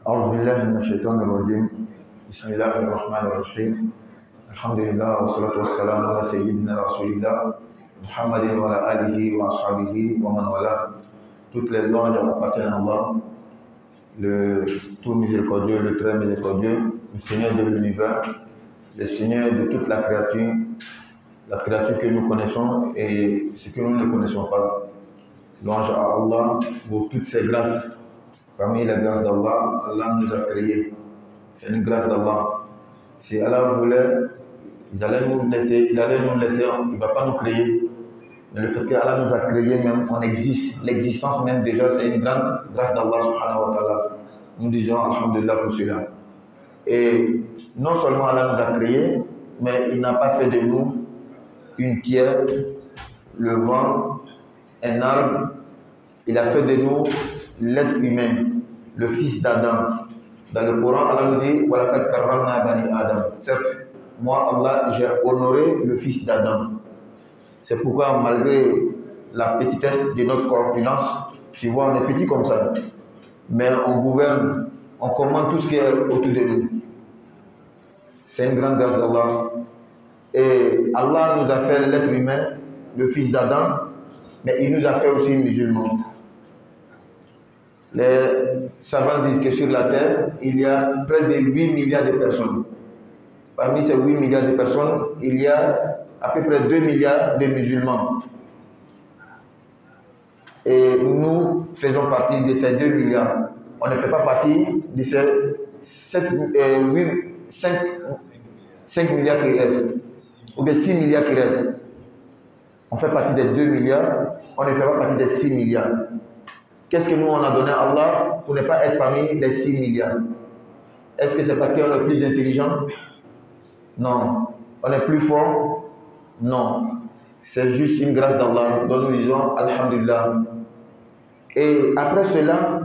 أعوذ بالله من الشيطان الرجيم بسم الله الرحمن الرحيم الحمد لله والصلاة والسلام على سيدنا رسول الله محمد وعلى آله وأصحابه ومن والاه. Toutes les louanges appartiennent à Allah, le tout miséricordieux, le très miséricordieux, le Seigneur de l'univers, le Seigneur de toute la créature que nous connaissons et ce que nous ne connaissons pas. Louange à Allah pour toutes ses grâces. Parmi les grâces d'Allah, Allah nous a créés. C'est une grâce d'Allah. Si Allah voulait, il allait nous laisser, il ne va pas nous créer. Mais le fait qu'Allah nous a créés, même, on existe. L'existence même déjà, c'est une grande grâce d'Allah subhanahu wa ta'ala. Nous disons alhamdulillah pour cela. Et non seulement Allah nous a créés, mais il n'a pas fait de nous une pierre, le vent, un arbre. Il a fait de nous l'être humain, le fils d'Adam. Dans le Coran, Allah nous dit وَلَقَدْ كَرَّمْنَا بَنِي Adam. Certes, moi, Allah, j'ai honoré le fils d'Adam. C'est pourquoi, malgré la petitesse de notre corpulence, tu vois, on est petit comme ça, mais on gouverne, on commande tout ce qui est autour de nous. C'est une grande grâce d'Allah. Et Allah nous a fait l'être humain, le fils d'Adam, mais il nous a fait aussi musulmans. Les savants disent que sur la terre, il y a près de 8 milliards de personnes. Parmi ces 8 milliards de personnes, il y a à peu près 2 milliards de musulmans. Et nous faisons partie de ces 2 milliards. On ne fait pas partie de ces 5 milliards qui restent, ou des 6 milliards qui restent. On fait partie des 2 milliards, on ne fait pas partie des 6 milliards. Qu'est-ce que nous on a donné à Allah pour ne pas être parmi les 6 milliards? Est-ce que c'est parce qu'on est plus intelligent? Non. On est plus fort? Non. C'est juste une grâce d'Allah dont nous disons Alhamdulillah. Et après cela,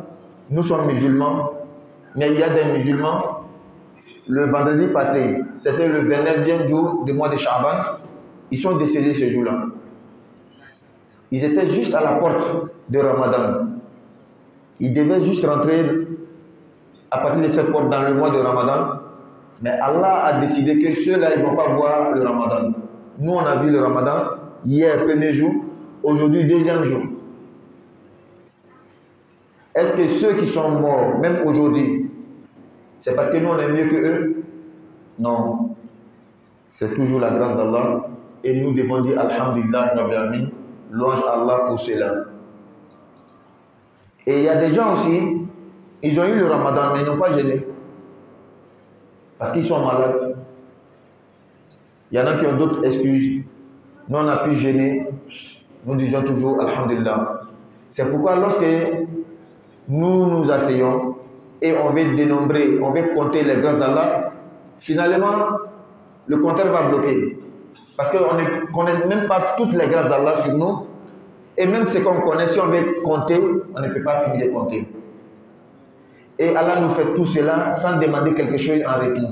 nous sommes musulmans, mais il y a des musulmans. Le vendredi passé, c'était le 29e jour du mois de Sha'ban, ils sont décédés ce jour-là. Ils étaient juste à la porte de Ramadan. Ils devaient juste rentrer à partir de cette porte dans le mois de Ramadan. Mais Allah a décidé que ceux-là, ils ne vont pas voir le Ramadan. Nous, on a vu le Ramadan hier, premier jour, aujourd'hui, deuxième jour. Est-ce que ceux qui sont morts, même aujourd'hui, c'est parce que nous, on est mieux que eux? Non. C'est toujours la grâce d'Allah. Et nous devons dire Alhamdulillah, Rabbil Alamin, louange à Allah pour cela. Et il y a des gens aussi, ils ont eu le Ramadan, mais ils n'ont pas jeûné. Parce qu'ils sont malades. Il y en a qui ont d'autres excuses. Nous, on a pu jeûner. Nous disons toujours Alhamdulillah. C'est pourquoi lorsque nous nous asseyons et on veut dénombrer, on veut compter les grâces d'Allah, finalement, le compteur va bloquer. Parce qu'on ne connaît même pas toutes les grâces d'Allah sur nous. Et même ce qu'on connaît, si on veut compter, on ne peut pas finir de compter. Et Allah nous fait tout cela sans demander quelque chose en retour.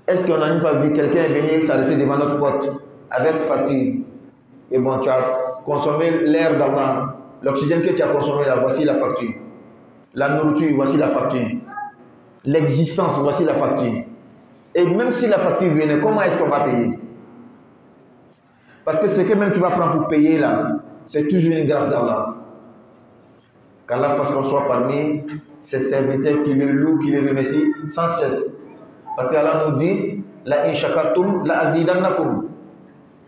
Est-ce qu'on a une fois vu quelqu'un venir s'arrêter devant notre porte avec facture? Et bon, tu as consommé l'air d'Allah, l'oxygène que tu as consommé là, voici la facture. La nourriture, voici la facture. L'existence, voici la facture. Et même si la facture venait, comment est-ce qu'on va payer? Parce que ce que même tu vas prendre pour payer là, c'est toujours une grâce d'Allah. Qu'Allah fasse qu'on soit parmi ses serviteurs qui le louent, qui le remercient sans cesse. Parce qu'Allah nous dit la in shakartum la azidannakum.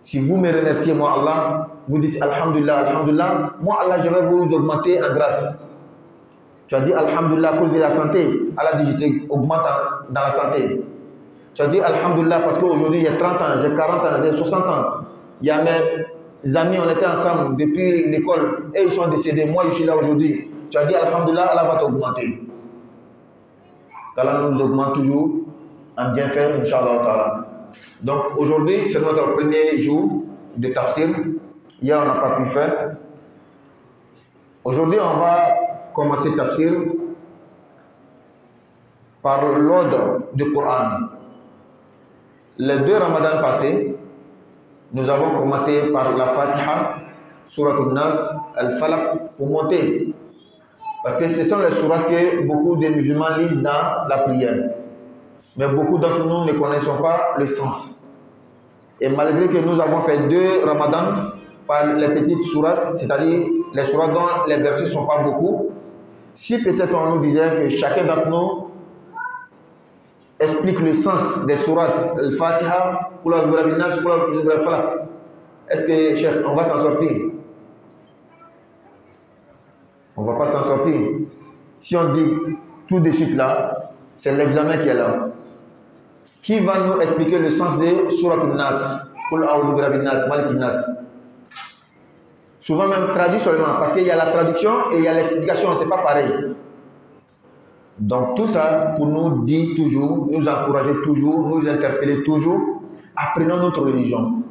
Si vous me remerciez, moi Allah, vous dites Alhamdulillah, Alhamdulillah, moi Allah, je vais vous augmenter en grâce. Tu as dit Alhamdulillah à cause de la santé. Allah dit je t'augmente dans la santé. Tu as dit Alhamdulillah parce qu'aujourd'hui j'ai 30 ans, j'ai 40 ans, j'ai 60 ans. Il y a mes amis, on était ensemble depuis l'école et ils sont décédés. Moi, je suis là aujourd'hui. Tu as dit Alhamdulillah, Allah va t'augmenter. Allah nous augmente toujours en bienfait, Inch'Allah. Donc aujourd'hui, c'est notre premier jour de tafsir. Hier, on n'a pas pu faire. Aujourd'hui, on va commencer tafsir par l'ordre du Coran. Les 2 Ramadans passés, nous avons commencé par la Fatiha, Surat al-Nas, Al-Falaq, pour monter Parce que ce sont les sourates que beaucoup de musulmans lisent dans la prière. Mais beaucoup d'entre nous ne connaissons pas le sens. Et malgré que nous avons fait 2 ramadans par les petites sourates, c'est-à-dire les sourates dont les versets ne sont pas beaucoup, si peut-être on nous disait que chacun d'entre nous explique le sens des sourates, Al-Fatiha, est-ce que, chef, on va s'en sortir? On ne va pas s'en sortir. Si on dit tout de suite là, c'est l'examen qui est là. Qui va nous expliquer le sens de Surat al-Nas? Souvent même traduit seulement, parce qu'il y a la traduction et il y a l'explication, c'est pas pareil. Donc tout ça pour nous dire toujours, nous encourager toujours, nous interpeller toujours, apprenons notre religion.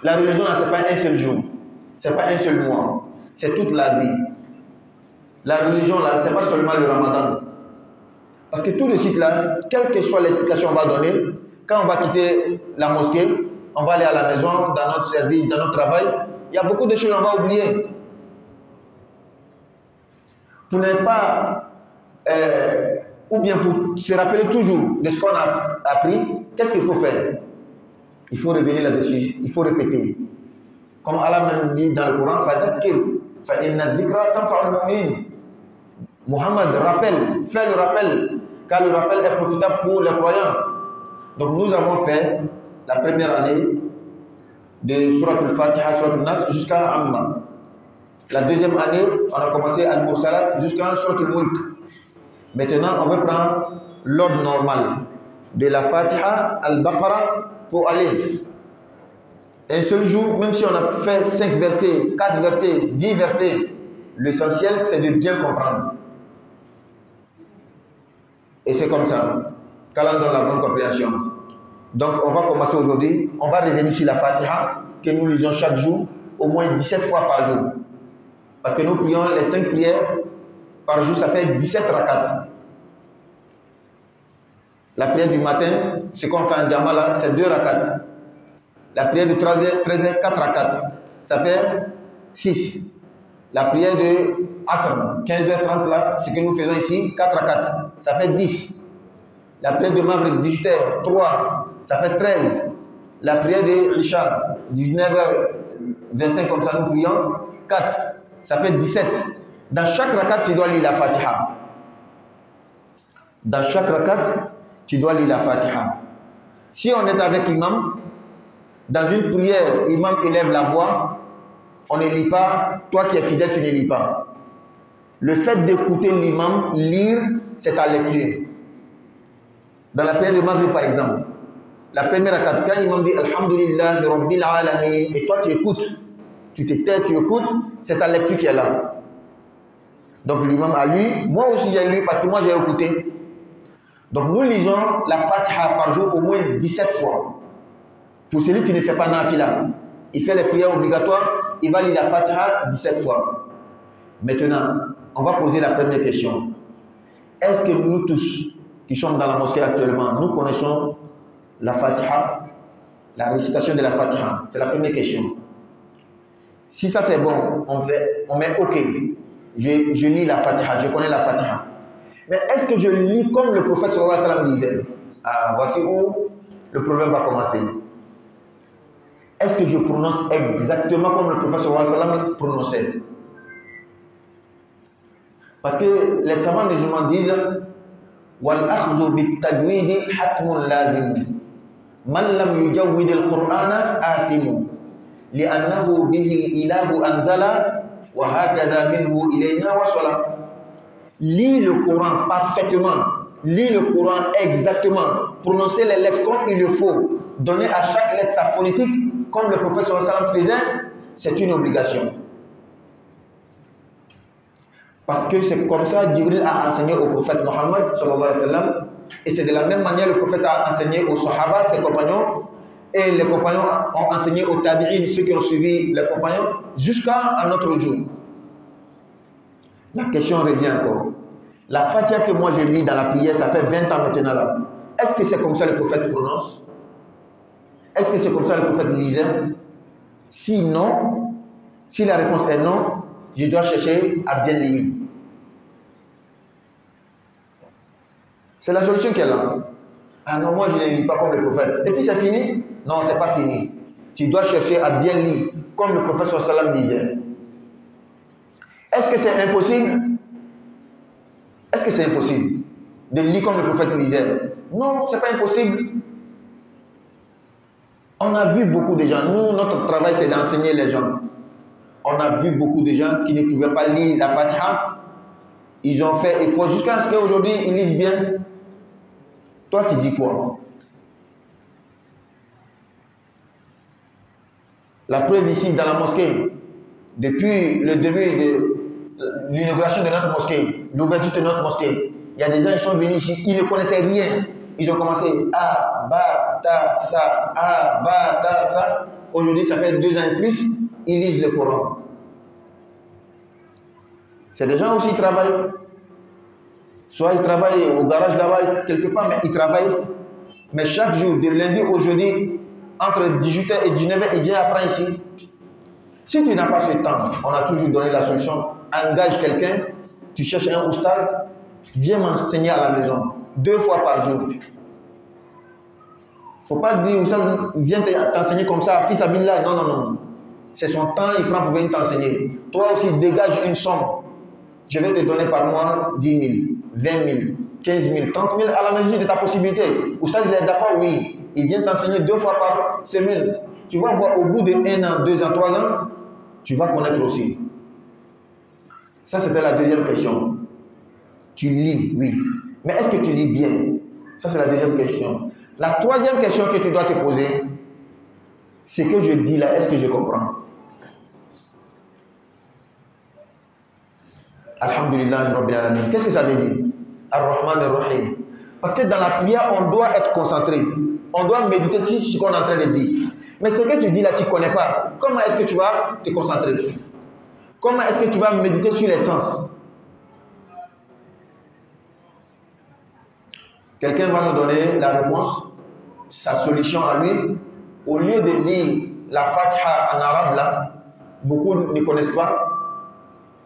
La religion, ce n'est pas un seul jour, ce n'est pas un seul mois, c'est toute la vie. La religion, là, ce n'est pas seulement le ramadan. Parce que tout de suite, là, quelle que soit l'explication qu'on va donner, quand on va quitter la mosquée, on va aller à la maison, dans notre service, dans notre travail, il y a beaucoup de choses qu'on va oublier. Pour ne pas, ou bien pour se rappeler toujours de ce qu'on a appris, qu'est-ce qu'il faut faire? Il faut revenir là-dessus, il faut répéter. Comme Allah même dit dans le Coran, Muhammad rappelle, fait le rappel, car le rappel est profitable pour les croyants. Donc nous avons fait la première année de Surat al-Fatiha, Surat al-Nas jusqu'à Amma. La deuxième année, on a commencé Al-Mursalat jusqu'à Surat al-Mulk. Maintenant, on va prendre l'ordre normal de la Fatiha, Al-Baqarah pour aller. Un seul jour, même si on a fait 5 versets, 4 versets, 10 versets, l'essentiel c'est de bien comprendre. Et c'est comme ça qu'Allah donne la bonne compréhension. Donc on va commencer aujourd'hui, on va revenir sur la Fatiha que nous lisons chaque jour, au moins 17 fois par jour. Parce que nous prions les 5 prières par jour, ça fait 17 rakats. La prière du matin, ce qu'on fait en diamant là, c'est 2 rakats. La prière de 13h, 4 rakats. Ça fait 6. La prière de Asr, 15h30 là, ce que nous faisons ici, 4 rakats. Ça fait 10. La prière de Maghrib, 18h, 3. Ça fait 13. La prière de Isha, 19h25, comme ça nous prions, 4. Ça fait 17. Dans chaque rakat, tu dois lire la Fatiha. Dans chaque rakat, tu dois lire la Fatiha. Si on est avec l'imam, dans une prière, l'imam élève la voix, on ne lit pas, toi qui es fidèle, tu ne lis pas. Le fait d'écouter l'imam lire, c'est ta lecture. Dans la prière de Maghrib, par exemple, la première rakat, quand l'imam dit Alhamdulillah, Rabbil Alamin, et toi tu écoutes, tu te tais, tu écoutes, c'est ta lecture qui est là. Donc l'imam a lu, moi aussi j'ai lu parce que moi j'ai écouté. Donc nous lisons la Fatiha par jour au moins 17 fois. Pour celui qui ne fait pas nafila, il fait les prières obligatoires, il va lire la Fatiha 17 fois. Maintenant, on va poser la première question. Est-ce que nous tous qui sommes dans la mosquée actuellement, nous connaissons la Fatiha, la récitation de la Fatiha? C'est la première question. Si ça c'est bon, on met OK. Je lis la Fatiha, je connais la Fatiha. Mais est-ce que je lis comme le prophète sallallahu alayhi wa sallam disait? Voici où le problème va commencer. Est-ce que je prononce exactement comme le prophète sallallahu alayhi wa sallam prononçait? Parce que les savants musulmans disent wal akhdhu bit tajwid hatmun lazim man lam yujawwid al qur'ana athim li'annahu bihi ilahu anzala wa hakadha minhu ilayna wasala. Lis le Coran parfaitement, lis le Coran exactement, prononcer les lettres comme il le faut, donner à chaque lettre sa phonétique comme le prophète sallallahu alayhi wa sallam faisait, c'est une obligation. Parce que c'est comme ça Jibril a enseigné au prophète Mohammed sallallahu alayhi wa sallam, et c'est de la même manière le prophète a enseigné aux Sahaba, ses compagnons, et les compagnons ont enseigné aux Tabi'in, ceux qui ont suivi les compagnons, jusqu'à notre jour. La question revient encore. La Fatiha que moi je lis dans la prière, ça fait 20 ans maintenant là. Est-ce que c'est comme ça le prophète prononce? Est-ce que c'est comme ça le prophète lisait? Si non, si la réponse est non, je dois chercher à bien lire. C'est la solution qui est là. Ah non, moi je ne lis pas comme le prophète. Et puis c'est fini? Non, c'est pas fini. Tu dois chercher à bien lire, comme le prophète sallallahu alayhi wa sallam disait. Est-ce que c'est impossible? Est-ce que c'est impossible de lire comme le prophète disait? Non, c'est pas impossible. On a vu beaucoup de gens. Nous, notre travail, c'est d'enseigner les gens. On a vu beaucoup de gens qui ne pouvaient pas lire la Fatiha. Ils ont fait effort jusqu'à ce qu'aujourd'hui, ils lisent bien. Toi, tu dis quoi? La preuve ici, dans la mosquée, depuis le début de l'inauguration de notre mosquée, l'ouverture de notre mosquée, il y a des gens qui sont venus ici, ils ne connaissaient rien. Ils ont commencé à ba ta sa, a ba ta sa. Aujourd'hui, ça fait 2 ans et plus, ils lisent le Coran. C'est des gens aussi qui travaillent. Soit ils travaillent au garage là-bas, quelque part, mais ils travaillent. Mais chaque jour, de lundi au jeudi, entre 18h et 19h, ils viennent apprendre ici. Si tu n'as pas ce temps, on a toujours donné la solution. Engage quelqu'un, tu cherches un oustaz, viens m'enseigner à la maison, 2 fois par jour. Il ne faut pas dire oustaz, viens t'enseigner comme ça, fils Abillah. Non, non, non. C'est son temps, il prend pour venir t'enseigner. Toi aussi, dégage une somme. Je vais te donner par mois 10 000, 20 000, 15 000, 30 000 à la mesure de ta possibilité. Oustaz, il est d'accord, oui. Il vient t'enseigner 2 fois par semaine. Tu vas voir au bout de 1 an, 2 ans, 3 ans, tu vas connaître aussi. Ça, c'était la deuxième question. Tu lis, oui. Mais est-ce que tu lis bien? Ça, c'est la deuxième question. La troisième question que tu dois te poser, c'est que je dis là, est-ce que je comprends? Alhamdulillah Rabbil Alamin. Qu'est-ce que ça veut dire? Ar-Rahman Ar-Rahim. Parce que dans la prière, on doit être concentré. On doit méditer sur ce qu'on est en train de dire. Mais ce que tu dis là, tu ne connais pas. Comment est-ce que tu vas te concentrer? Comment est-ce que tu vas méditer sur les sens? Quelqu'un va nous donner la réponse, sa solution à lui. Au lieu de lire la Fatiha en arabe là, beaucoup ne connaissent pas.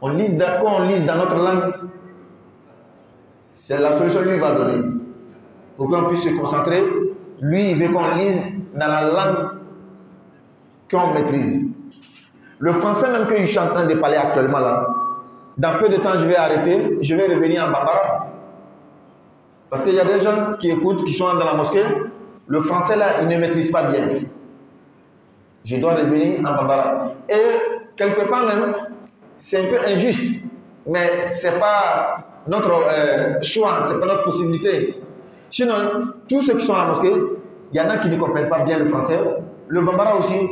Quand on lise dans notre langue, c'est la solution que lui va donner. Pour qu'on puisse se concentrer, lui, il veut qu'on lise dans la langue qu'on maîtrise. Le français même que je suis en train de parler actuellement là, dans peu de temps, je vais arrêter, je vais revenir en bambara. Parce qu'il y a des gens qui écoutent, qui sont dans la mosquée, le français là, ils ne maîtrisent pas bien. Je dois revenir en bambara. Et quelque part même, c'est un peu injuste, mais ce n'est pas notre choix, ce n'est pas notre possibilité. Sinon, tous ceux qui sont à la mosquée, il y en a qui ne comprennent pas bien le français. Le bambara aussi,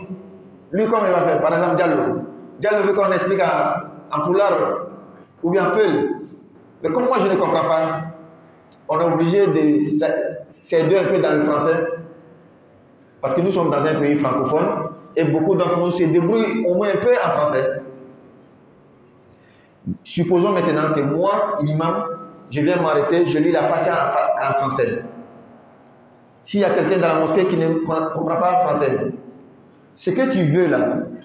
lui, comment il va faire? Par exemple, Diallo. Diallo veut qu'on explique en poulard ou bien en peul. Mais comme moi, je ne comprends pas, on est obligé de s'aider un peu dans le français. Parce que nous sommes dans un pays francophone et beaucoup d'entre nous se débrouillent au moins un peu en français. Supposons maintenant que moi, l'imam, je viens m'arrêter, je lis la Fatiha en français. S'il y a quelqu'un dans la mosquée qui ne comprend pas le français, ce que tu veux là,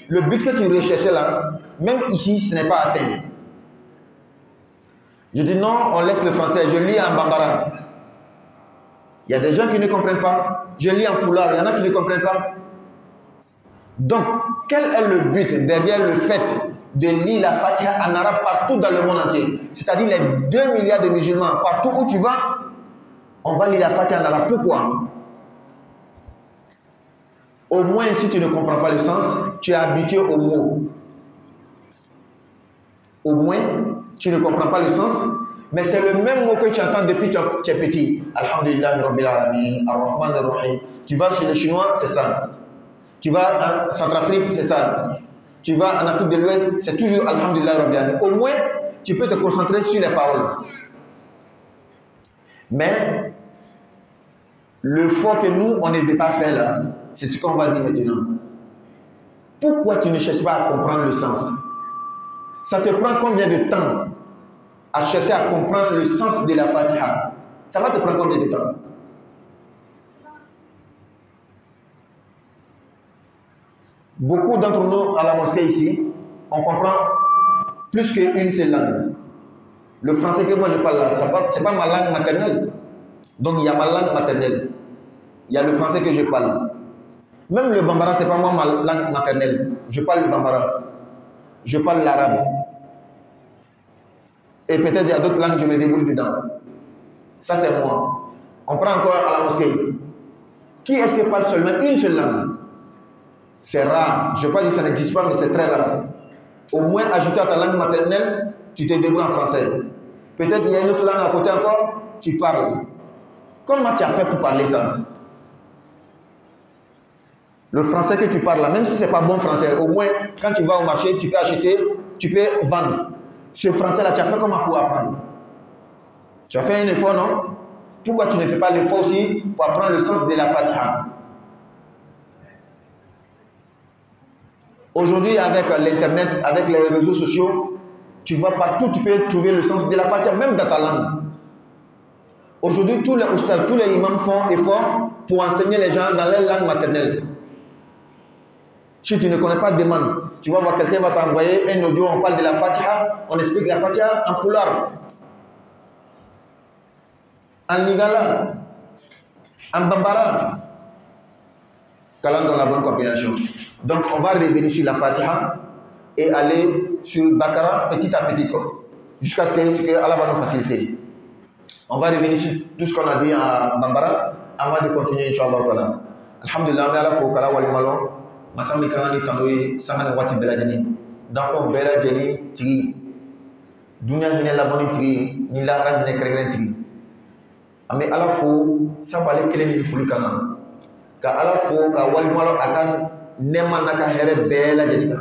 le but que tu recherchais là, même ici, ce n'est pas atteint. Je dis non, on laisse le français, je lis en bambara. Il y a des gens qui ne comprennent pas. Je lis en poulard, il y en a qui ne comprennent pas. Donc, quel est le but derrière le fait de lire la Fatiha en arabe partout dans le monde entier? C'est-à-dire les 2 milliards de musulmans, partout où tu vas, on va lire la Fatiha en arabe. Pourquoi? Au moins, si tu ne comprends pas le sens, tu es habitué au mot. Au moins, tu ne comprends pas le sens, mais c'est le même mot que tu entends depuis que tu es petit. Alhamdulillah Rabbil Alamin, Ar-Rahman Ar-Rahim. Tu vas chez les Chinois, c'est ça. Tu vas en Centrafrique, c'est ça. Tu vas en Afrique de l'Ouest, c'est toujours Alhamdulillah Rabbil Alamin. Au moins, tu peux te concentrer sur les paroles. Mais, le fort que nous, on ne veut pas faire là, c'est ce qu'on va dire maintenant. Pourquoi tu ne cherches pas à comprendre le sens? Ça te prend combien de temps à chercher à comprendre le sens de la Fatiha? Ça va te prendre combien de temps? Beaucoup d'entre nous à la mosquée ici, on comprend plus qu'une seule langue. Le français que moi je parle là, ce n'est pas ma langue maternelle. Donc il y a ma langue maternelle, il y a le français que je parle. Même le bambara, ce n'est pas moi ma langue maternelle. Je parle le bambara, je parle l'arabe. Et peut-être il y a d'autres langues, je me débrouille dedans. Ça c'est moi. On prend encore à la mosquée. Qui est-ce qui parle seulement une seule langue? C'est rare. Je ne vais pas dire que ça n'existe pas, mais c'est très rare. Au moins, ajouter à ta langue maternelle, tu te débrouilles en français. Peut-être il y a une autre langue à côté encore, tu parles. Comment tu as fait pour parler ça? Le français que tu parles là, même si ce n'est pas bon français, au moins, quand tu vas au marché, tu peux acheter, tu peux vendre. Ce français là, tu as fait comment pour apprendre? Tu as fait un effort, non? Pourquoi tu ne fais pas l'effort aussi pour apprendre le sens de la Fatiha? Aujourd'hui, avec l'internet, avec les réseaux sociaux, tu vas partout, tu peux trouver le sens de la Fatiha, même dans ta langue. Aujourd'hui, tous les oustas, tous les imams font effort pour enseigner les gens dans leur langue maternelle. Si tu ne connais pas, demande. Tu vas voir, quelqu'un va t'envoyer un audio, on parle de la Fatiha, on explique la Fatiha en Pulaar, en Lingala, en Bambara. Calant dans la bonne compréhension. Donc, on va revenir sur la Fatiha et aller sur Bakara petit à petit, jusqu'à ce que Allah va nous faciliter. On va revenir sur tout ce qu'on a dit en Bambara avant de continuer, Inch'Allah. Alhamdulillah, mais à la fois, Kala Wali Malo, Massami Kanani Tandoui, Samani Wati Beladini, d'enfant Beladini, Tiri, Dunia Hine Laboni Tiri, Nila Rajine Kregren Tiri. Mais à la fois, ça va aller Kelen Fulikana. Ka ala fo ka walmalo akan nema naka here bela jadi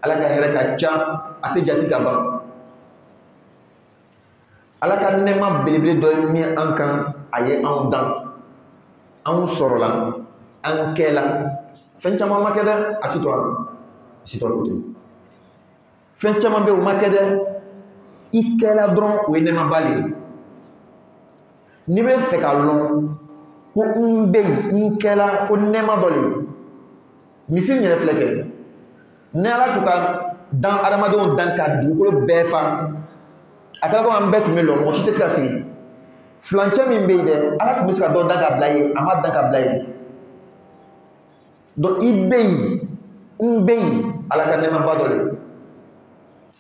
ala ka here ka cha ate jati ka ba ala ka nema belebele do mi ankan aye an dan an sorola an kela fen chama makeda asito ko fen chama be o makeda ikela dron o nema bali ni be fe ka lon ko mbey nkela ko nema dole misil ñene fleke ne ala to ka dan adamado dan ka dugukolo bɛɛ fa akala ko an bɛɛ tun bɛ lɔ mɔgɔ si tɛ se ka sigi fulancɛ min bɛ yen dɛ ala tun bɛ se ka dɔ dan ka bila ye a ma dan ka bila ye donc i bɛ yen n bɛ yen ala ka nɛmaba dɔ de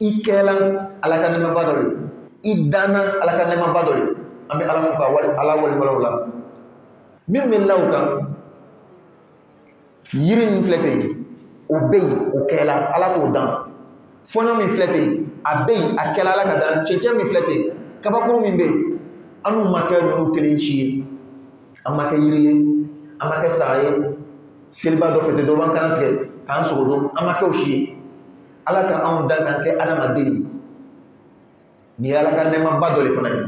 i kɛla ala ka nɛmaba dɔ de i danna ala ka nɛmaba dɔ de an bɛ ala fo ka ala waliwalaw la min bɛ law kan yiri min filɛ ten o bɛ yen o kɛla ala k'o dan fɔɲɔ min filɛ ten a bɛ yen a kɛla ala ka dan cɛncɛn min filɛ ten kabakuru min bɛ yen an n'u ma kɛ ninnu kelen ci ye an ma kɛ yiri ye an ma kɛ saga ye seliba dɔ fɛ ten dɔ b'an kana tigɛ k'an sogo dun an ma kɛ o si ye ala ka anw dan k'an kɛ adamaden ye nin ye ala ka nɛɛmaba dɔ de fana ye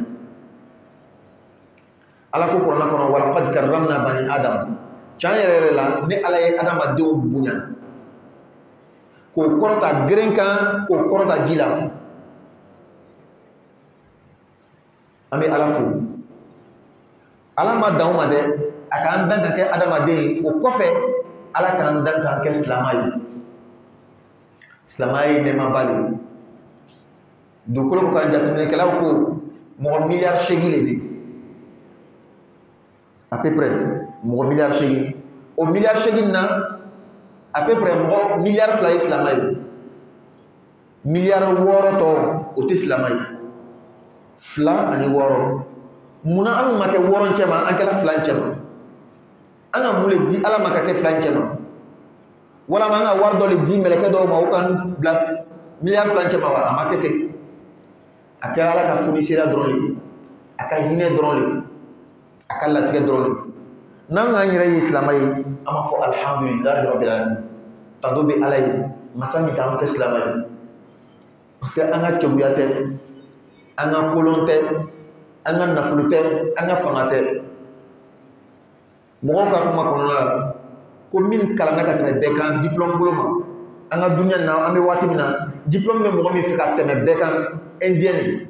ala ko kuranɛ kɔnɔ walaqad karramna bani adam can yɛrɛ la ni ala ye adamadenw bonya k'o kɔrɔta geren kan k'o kɔrɔta ji la an bɛ ala fo ala ma dan o ma dɛ a k'an dan ka kɛ adamaden ye o kɔfɛ ala k'an dan k'an kɛ silama ye silamaya ye nɛɛmaba le ye dugukolo ko kan jateminɛkɛlaw ko mɔgɔ miliyari 8 de bɛ à peu près mɔgɔ miliyari 8 o miliyari 8 na à peu près mɔgɔ miliyari 2 ye silama ye miliyari 6 tɔ o tɛ silama ye 2 ani 6 munna an ma kɛ 6 cɛ ma an kɛra 2 cɛ ma an ka mun le di ala ma ka kɛ 2 cɛ ma walama an ka wari dɔ le di mɛlɛkɛ dɔw ma o ka n'u bila miliyari 2 cɛ ma wa a ma kɛ ten a kɛra ala ka fonisera dɔrɔn le a ka hinɛ dɔrɔn le a ka latigɛ dɔrɔn le n'an k'an yɛrɛ ye silama ye an b'a fɔ alhamdulilahi rabbil alamin tanto bɛ ala ye masa min k'an kɛ silama ye parce que an ka cɛbuya tɛ an ka kolon tɛ an ka nafolo tɛ an ka fanga tɛ mɔgɔw ka kuma kɔnɔna la ko min kalanna ka tɛmɛ bɛɛ kan diplôme bolo ma an ka dunya na an bɛ waati min na diplôme bɛ mɔgɔ min fɛ ka tɛmɛ bɛɛ kan indien de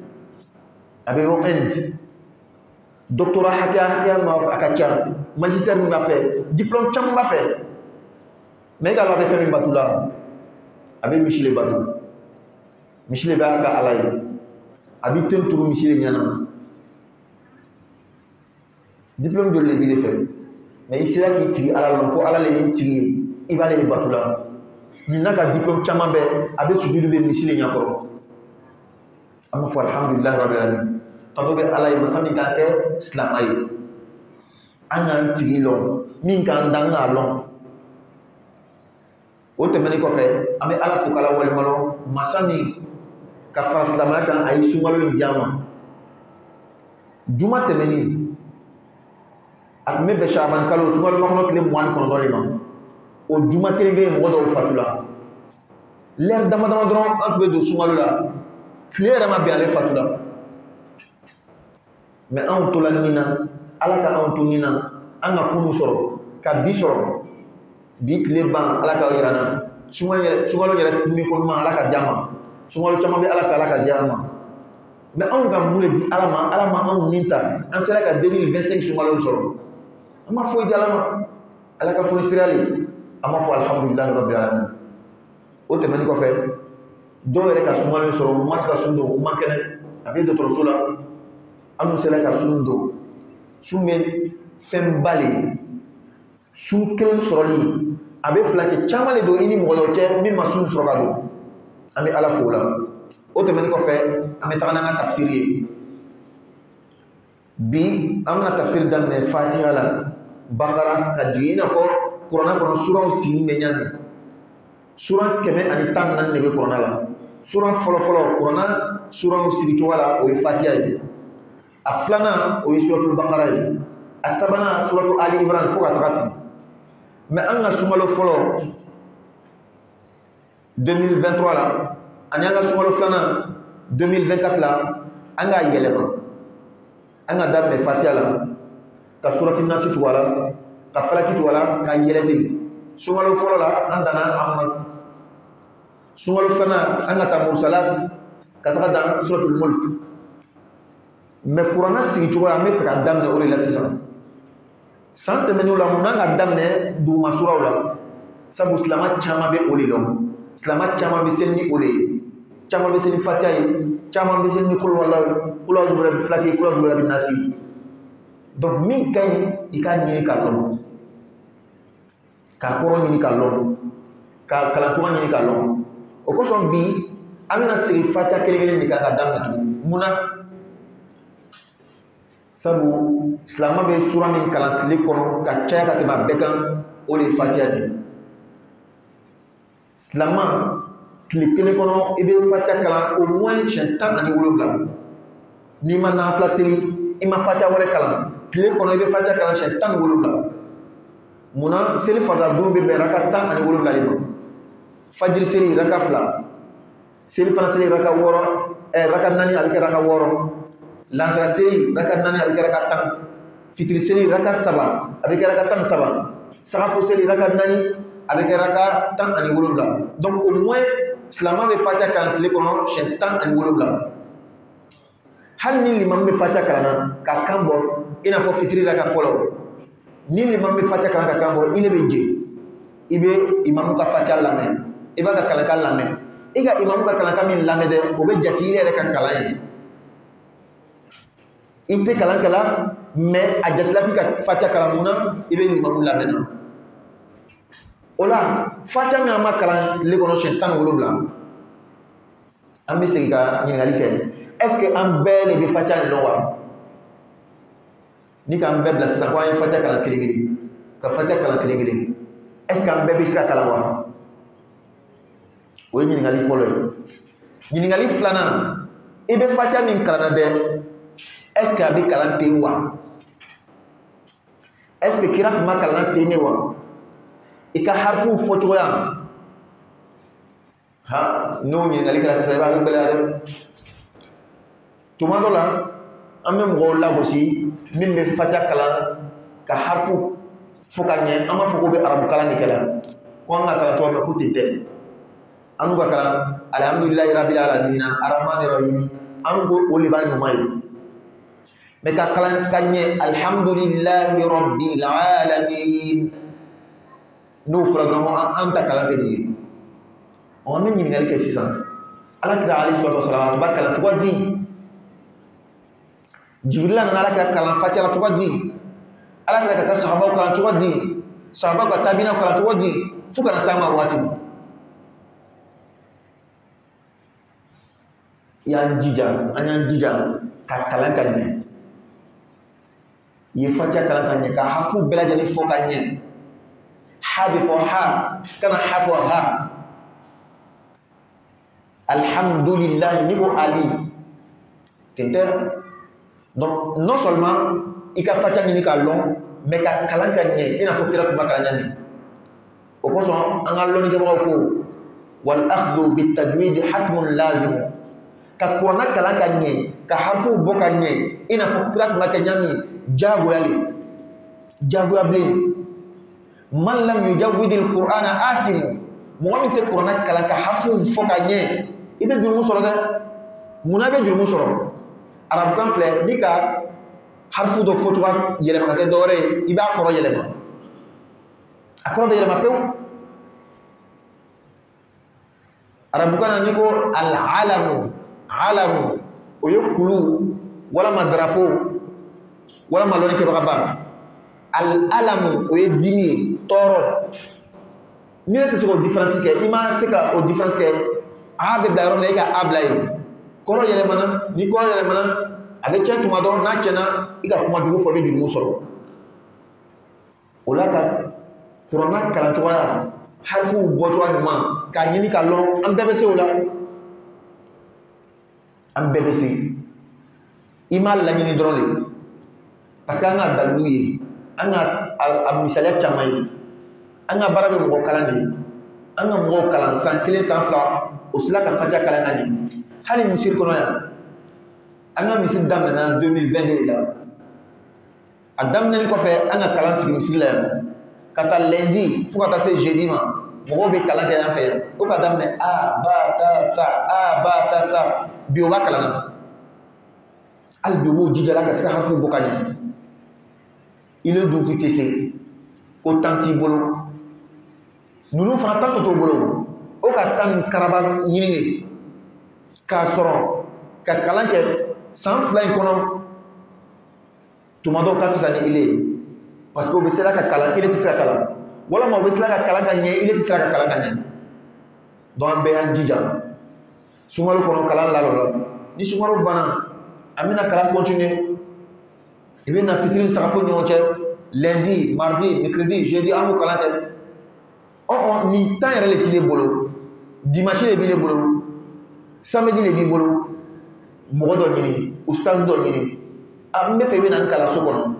a bɛ bɔ Inde doctorat hakɛya min b'a fɛ a ka ca magistère min b'a fɛ diplôme caman b'a fɛ mais e ka ala bɛ fɛn min batu la a bɛ misi le batu misi le bɛ a ka ala ye a bɛ ten turu misi le ɲɛna diplôme de l'église est fait. Mais il sera qui tire à la langue, à la ligne tire, il va aller les battre là. Il n'a qu'un diplôme chamambe, avec ce que nous ici les nyakoro. Amma fa alhamdulillah rabbil alamin. Tando be ala yi masami ka ke islam ay. Anga tiri lo, min kan danga lo. O temeni ko fe, ame ala fu kala wal malo, masami ka fa islamata ay sumalo indiama. Juma temeni ak me be shaban kalo sumalo makono tle mwan kono dole ma. O juma telenge mo do fatula. L'air dama dron ak be do sumalo la. Clear ma bien les fatula. Mais on to la nina, ala ka on to nina, anga kunu soro, ka bi soro. Bi clear ban ala ka irana. Sumalo yere timi ko ma ala ka jama. Sumalo chama bi ala fa ala ka jama. Mais on ga mule di ala ma on ninta. En sera ka 2025 sumalo soro. Ama fo di ala ka fo sirali. Ama fo alhamdulillah rabbil alamin. O te mani ko fe. Dɔw yɛrɛ ka sumalen sɔrɔ u ma se ka sun don u ma kɛnɛ a bɛ dɔgɔtɔrɔso la an sera ka sun don sun bɛ fɛn ba le ye sun kelen sɔrɔli a bɛ fila cɛ caman de don i ni mɔgɔ dɔ cɛ min ma sun sɔrɔ ka don an bɛ ala fo o la o tɛmɛnen kɔfɛ an bɛ taga n'an ka tafsiri ye bi an bɛna tafsiri daminɛ fatiha la bakara ka jigin i n'a fɔ kuranɛ kɔnɔ suraw sigi bɛ ɲami sura 114 de bɛ kuranɛ la sura fɔlɔ kuranɛ suraw sigi cogo la o ye fatiha ye a filanan o ye suratul bakara ye a sabanan suratul ali imran fo ka taga ten mais an ka sumalo fɔlɔ 2023 la ani an ka sumalo filanan 2024 la an ka yɛlɛma an ka daminɛ fatiha la ka suratul nasi tugu a la ka falaki tugu a la ka yɛlɛ ten sumalo fɔlɔ la an dana an ma sumalo filanan an ka taa mursalat ka taga dan suratul mulk mais kuranɛ sigi cogo an bɛ fɛ ka daminɛ o de la sisan san tɛmɛnenw la mun n'an ka daminɛ duguma suraw la sabu silama caman bɛ o de lɔn silama caman bɛ seli ni o de ye caman bɛ seli ni fatiha ye caman bɛ seli ni kul a'udhu birabbil falaq kul a'udhu birabbin nas donc min ka ɲi i k'a ɲini k'a lɔn k'a kɔrɔ ɲini k'a lɔn ka kalancogo ɲini k'a lɔn o kosɔn bi an bɛna segin fatiha kelen-kelen de kan ka daminɛ tugun mun na sabu silama bɛ sura min kalan tile kɔnɔ ka caya ka tɛmɛ a bɛɛ kan o de ye fatiha de silama tile kelen kɔnɔ i bɛ fatiha kalan au moins siɲɛ 17 n'i ma nafila seli i ma fatiha wɛrɛ kalan tile kɔnɔ i bɛ fatiha kalan siɲɛ 17 munna seli farida duuru bɛ bɛn raka 17 de ma fajiri seli raka 2 seli fana seli raka 6 raka 4 a bɛ kɛ raka 6 lansara seli raka 4 a bɛ kɛ raka 10 fitiri seli raka 7 a bɛ kɛ raka 17 sagafo seli raka 4 a bɛ kɛ raka 17 donc au moins silama bɛ fatiha kalan tile kɔnɔ siɲɛ 17 hali ni limam bɛ fatiha kalan na ka kan bɔ i n'a fɔ fitiri raka fɔlɔ ni limam bɛ fatiha kalan ka kan bɔ i ne bɛ je i bɛ imamu ka fatiha lamɛn i b'a ka kalankan lamɛn i ka imamu ka kalankan min lamɛn dɛ o bɛ jate i yɛrɛ ka kalan ye i tɛ kalan kɛla mais a jatela k'i ka fatiha kalan mun na i bɛ imamu lamɛn na o la fatiha min an ma kalan tile kɔnɔ siɲɛ 17 an bɛ segin ka ɲininkali kɛ est ce que an bɛɛ de bɛ fatiha nin dɔn wa ni k'an bɛɛ bila sisan ko an ye fatiha kalan kelen-kelen ka fatiha kalan kelen-kelen est ce que an bɛɛ bɛ se ka kalan wa o ye ɲininkali fɔlɔ ye ɲininkali filanan i bɛ fatiha min kalan na dɛ est ce que a bɛ kalan ten wa est ce que kira tun ma kalan ten ne wa i ka harifu fɔcogoya ha n'o ɲininkali kɛra sisan i b'a bɛ gɛlɛya dɛ tuma dɔ la an bɛ mɔgɔw lagosi min bɛ fatiha kalan ka harifu fo ka ɲɛ an b'a fɔ ko bɛ arabu kalan de kɛ la ko an ka kalan cogo min ko ten tɛ an n'u ka kalan alhamdulilayi rabbil alamin arahmani rahim an ko o de b'a ɲuman ye mais ka kalan ka ɲɛ alhamdulilayi rabbil alamin n'o fɔra dɔrɔn an ta kalan tɛ nin ye an bɛ ɲininkali kɛ sisan alakira alayhi salatu wasalam a tun b'a kalan cogo di Jibrila nana ala ka kalan fatiha la cogo di ala kira ka sahabaw kalan cogo di sahabaw ka tabina kalan cogo di fo kana sama waati y'an jija ka kalan ka ɲɛ ye fatiha kalan ka ɲɛ ka hafu bɛɛ lajɛlen fɔ ka ɲɛ ha bɛ fɔ ha kana ha fɔ ha alhamdulillah ni ko ali tentɛ donc non seulement i ka fatiha ɲini ka lɔn mais ka kalan ka ɲɛ i n'a fɔ kira tun b'a kalan ɲani o kosɔn an ka lɔnnikɛbagaw ko wal akhdhu bit tajwid hatmun lazim ka kuranna kalan ka ɲɛ ka harfu bɔ ka ɲɛ i n'a fɔ kira tun b'a kɛ ɲami jagoya bilen man lam yujawwid al qur'ana asim mɔgɔ min tɛ kuranna kalan ka harfu fɔ ka ɲɛ i bɛ jurumu sɔrɔ dɛ munna bɛ jurumu sɔrɔ arabukan filɛ ni ka harfu dɔ fɔ cogoya yɛlɛma ka kɛ dɔwɛrɛ ye i b'a kɔrɔ yɛlɛma a kɔrɔ bɛ yɛlɛma pewu arabukan na ni ko alamu o ye kulu walama drapeau walama lɔnnikɛbaga ba alamu o ye dimi ye tɔɔrɔ ni ne tɛ se k'o différence kɛ i ma se ka o différence kɛ a bɛ bila yɔrɔ min na i ka a bila yen kɔrɔ yɛlɛmana ni kɔrɔ yɛlɛmana a bɛ tiɲɛ tuma dɔ n'a tiɲɛna i ka kuma jugu fɔ i bɛ jurumu sɔrɔ o la ka kuranna kalan cogoya harifuw bɔcogoya ɲuman k'a ɲini ka lɔn an bɛɛ bɛ se o la an bɛɛ bɛ se i m'a laɲini dɔrɔn de parce que an ka dalilu ye an ka a misaliya caman ye an ka baara bɛ mɔgɔ kalan de ye an ka mɔgɔw kalan san 1 san 2 o sila ka fatiha kalan ka ɲɛ hali misiri kɔnɔ yan an ka misiri daminɛna 2022 de la a daminɛni kɔfɛ an ka kalan sigi misiri la yan ka taa lundi fo ka taa se jeudi ma mɔgɔw bɛ kalan kɛ yan fɛ yan o ka daminɛ a ba ta sa bi o b'a kalan na hali bi o b'o jijala ka se ka hafu bɔ ka ɲɛ i le dun k'i tɛ se ko tan t'i bolo ninnu fana tan tɔ t'o bolo o ka tan ni karaba ɲini de k'a sɔrɔ ka kalan kɛ san 2 in kɔnɔ tuma dɔw ka fisa ni ile ye parce que o bɛ sela ka kalan ile tɛ se ka kalan walama o bɛ sela ka kalan ka ɲɛ ile tɛ se ka kalan ka ɲɛ donc an bɛɛ y'an jija sunkalo kɔnɔ kalan lalɔ la ni sunkalo banna an bɛna kalan continuer i bɛ na fitiri sagafo ɲɔgɔn cɛ lundi mardi mercredi jeudi an b'o kalan kɛ ni temps yɛrɛ le t'i bolo dimanche de b'i bolo samedi de b'i bolo mɔgɔ dɔ ɲini ustaz dɔ ɲini n bɛ fɛ i bɛ na n kalan so kɔnɔ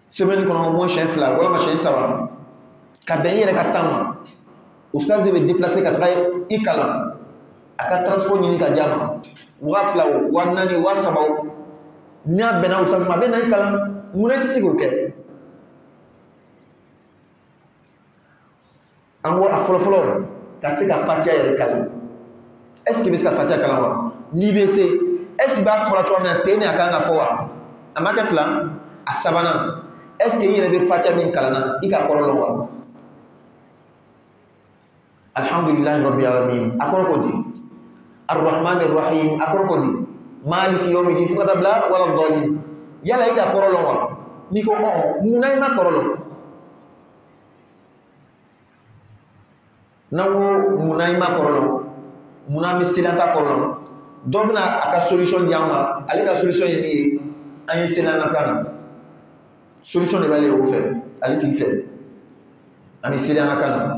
semaine kɔnɔ au moins siɲɛ 2 walama siɲɛ 3 ka bɛn i yɛrɛ ka temps ma ustaz de bɛ déplacer ka taga i kalan a ka transport ɲini ka di a ma 2000 o 4000 o 3000 o n'a bɛnna ustaz ma a bɛ na i kalan munna i tɛ se k'o kɛ an ko a fɔlɔfɔlɔ ka se ka fatiha yɛrɛ kalan est-ce que i bɛ se ka fatiha kalan wa n'i bɛ se est-ce que i b'a fɔra cogoya min na ten de a kan ka fɔ wa a ma kɛ 2 a sabanan est-ce que i yɛrɛ bɛ fatiha min kalan na i ka kɔrɔ lɔn wa alhamdulillahi rabbil alamin a kɔrɔ ko di arrahman arrahim a kɔrɔ ko di maliki yawmiddin fo ka taa bila wala dɔɔnin yala i ka kɔrɔ lɔn wa n'i ko munna i ma kɔrɔ lɔn n'an ko munna i ma kɔrɔ lɔn munna an bɛ seli an t'a kɔrɔ lɔn dɔ bɛna a ka solution di an ma ale ka solution ye min ye an ye seli an ka kan na solution de b'ale o fɛ ale t'i fɛ an bɛ seli an ka kan na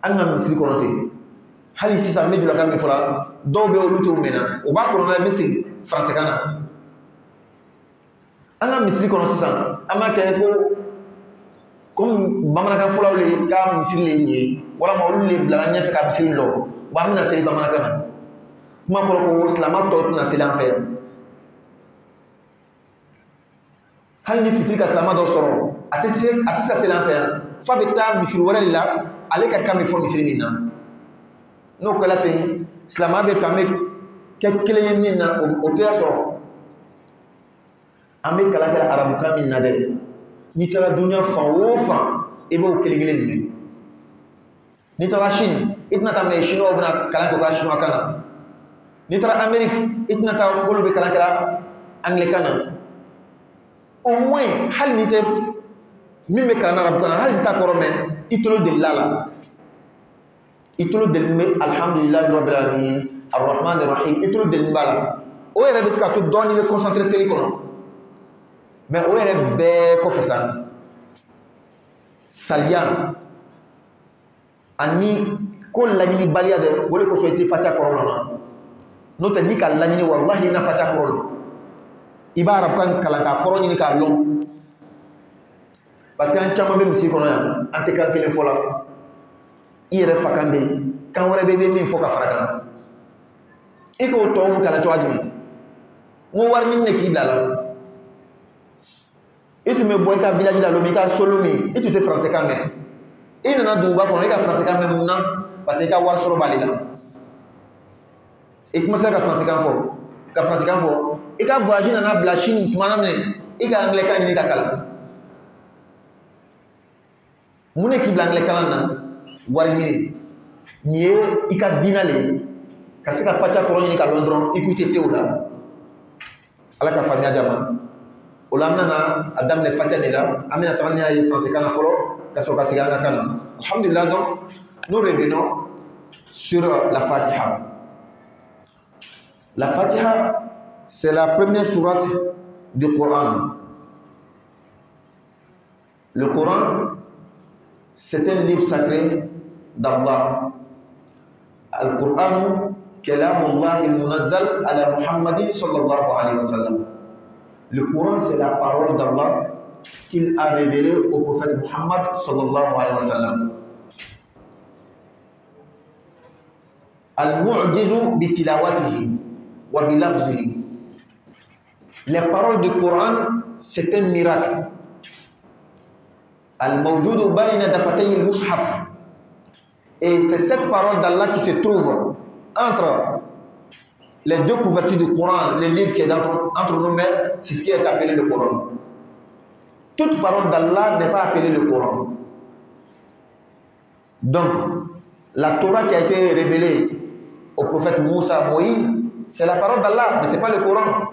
an ka misiri kɔnɔ ten hali sisan n bɛ dulakan min fɔla dɔw bɛ olu t'o mɛnna o b'a kɔnɔ la n bɛ segin faransikan na an ka misiri kɔnɔ sisan an b'a kɛ ko komi bamanankan fɔlaw le ka misiri le ye walama olu le bilala ɲɛfɛ ka misiri lɔ wa an bɛna seli bamanankan na kuma kɔrɔ ko silama tɔw tɛna seli an fɛ yan hali ni fitiri ka silama dɔ sɔrɔ a tɛ se ka seli an fɛ yan f'a bɛ taa misiri wɛrɛ de la ale ka kan bɛ fɔ misiri min na n'o kɛla ten silama bɛ fɛ an bɛ kɛ kelen ye min na o tɛ sɔrɔ an bɛ kalan kɛ arabukan min na dɛ n'i taara dunuya fan o fan i b'o kelen kelen minɛ n'i taara Chine i tɛna taa mɛ chinois bɛna kalan kɛ u ka chinois kan na n'i taara Amérique i tɛna taa k'olu bɛ kalan kɛ anglais kan na au moins, hal ni te min be kalan arabe kana hal ta korome itolo de lala itolo de me alhamdulillah rabbil alamin arrahman arrahim itolo de mbala o yere be ska to doni be concentrer seli kono mais o yere be ko fesan salian ani ko lañini baliya de wole ko so ite fatia korona no te ni ka lañini wallahi na fatia korona ibara kan kala ka koroni ni ka long parce que an chama be misi kono ya ante kan kele fola ire fakande kan wala be min foka faraka iko to on kala to admi mo war min ne ki dala itu me boy ka village dalo mi ka solo mi itu te français kan me ina na duba kono ka français kan me munna parce que ka war solo balila ik masa ka français kan fo ika voyage na bla Chine tumana me ika anglais kan ni ka kala mune ki blangle kala na war ni ni ika dinale kasika facha koroni ni ka Londres écoutez seula ala ka famia jama ulamna na adam ne facha de la amina tawani ay français kana folo kaso kasiga na kana alhamdulillah. Donc nous revenons sur la Fatiha. La Fatiha, c'est la première sourate du Coran. Le Coran, c'est un livre sacré d'Allah. Al-Qur'an, kalamullah il-munazzal ala Muhammadin sallallahu alayhi wa sallam. Le Coran, c'est la parole d'Allah qu'il a révélée au prophète Muhammad sallallahu alayhi wa sallam. Al-mu'jizu bi tilawatihi wa bi lafzihi. Les paroles du Coran, c'est un miracle. Al-mawjudu bayna dafatay al-mushaf. Et c'est cette parole d'Allah qui se trouve entre les deux couvertures du Coran, les livres qui est entre nos mains, c'est ce qui est appelé le Coran. Toute parole d'Allah n'est pas appelée le Coran. Donc, la Torah qui a été révélée au prophète Moussa, Moïse, c'est la parole d'Allah, mais ce n'est pas le Coran.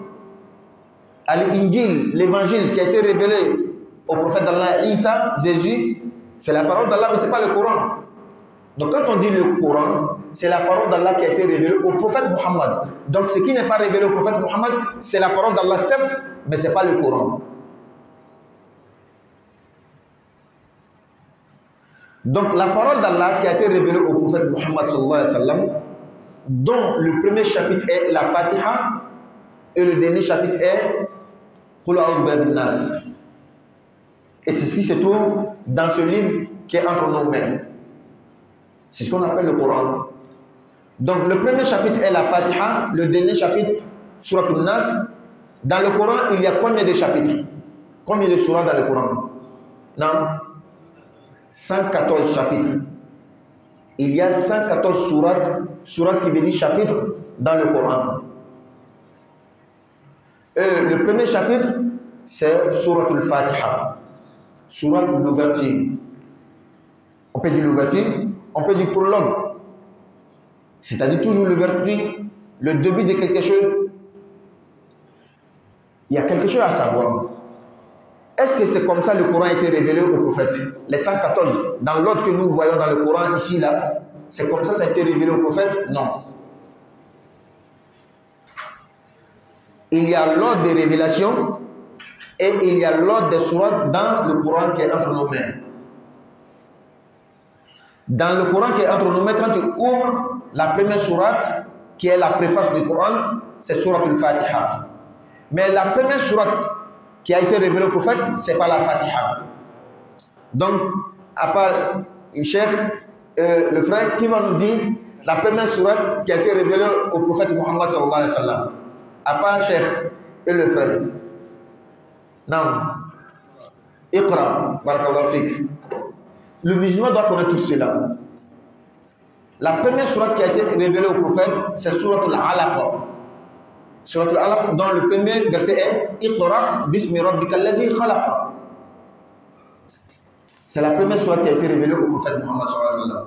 Al-Injil, l'évangile qui a été révélé au prophète d'Allah, Isa, Jésus, c'est la parole d'Allah, mais ce n'est pas le Coran. Donc quand on dit le Coran, c'est la parole d'Allah qui a été révélée au prophète Muhammad. Donc ce qui n'est pas révélé au prophète Muhammad, c'est la parole d'Allah, certes, mais ce n'est pas le Coran. Donc la parole d'Allah qui a été révélée au prophète Muhammad sallallahu alayhi wa sallam, dont le premier chapitre est la Fatiha et le dernier chapitre est Qul a'udhu birabbin nas. Et c'est ce qui se trouve dans ce livre qui est entre nos mains. C'est ce qu'on appelle le Coran. Donc le premier chapitre est la Fatiha, le dernier chapitre, Surat al-Nas. Dans le Coran, il y a combien de chapitres? Combien de surahs dans le Coran? Non, 114 chapitres. Il y a 114 sourates qui veut dire chapitre dans le Coran. Le premier chapitre, c'est Surat al-Fatiha, Surat l'ouverture. On peut dire l'ouverture, on peut dire prologue. C'est-à-dire toujours l'ouverture, le début de quelque chose. Il y a quelque chose à savoir. Est-ce que c'est comme ça le Coran a été révélé au prophète? Les 114, dans l'ordre que nous voyons dans le Coran, ici, là, c'est comme ça a été révélé au prophète? Non. Il y a l'ordre des révélations et il y a l'ordre des sourates dans le Coran qui est entre nos mains. Dans le Coran qui est entre nos mains, quand tu ouvres la première sourate, qui est la préface du Coran, c'est Surat al-Fatiha. Mais la première sourate qui a été révélée au prophète, ce n'est pas la Fatiha. Donc, à part le frère qui va nous dire la première sourate qui a été révélée au prophète Muhammad sallallahu alayhi wa sallam. À part Cheikh et le frère. Non. Iqra, barakallahu fik. Le musulman doit connaître tout cela. La première sourate qui a été révélée au prophète, c'est Surat al-Alaq. Surat al-Alaq, dont le premier verset est Iqra bismi rabbika alladhi khalaq. C'est la première sourate qui a été révélée au prophète Muhammad sallallahu alayhi wa sallam.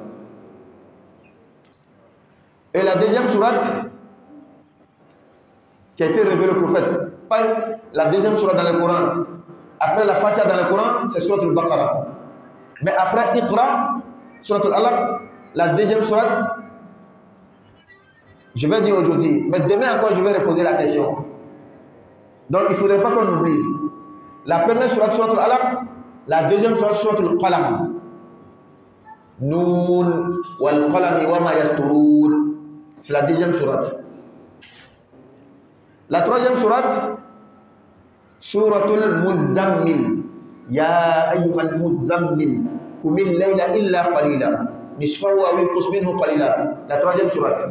Et la deuxième sourate qui a été révélée au prophète, pas la deuxième sourate dans le Coran, Après la Fatiha dans le Coran, c'est Surat al-Baqarah. Mais après Iqra, Surat al-Alaq, la deuxième sourate, je vais dire aujourd'hui, mais demain encore je vais reposer la question. Donc il ne faudrait pas qu'on oublie. La première sourate, Surat al-Alaq, la deuxième sourate, Surat al-Qalam. Noun wal qalami wa ma yasturun. C'est la deuxième sourate. La troisième sourate, Suratul Muzammil. Ya ayyuhal muzammil, qumil layla illa qalila, nisfahu aw inqus minhu qalila. La troisième sourate.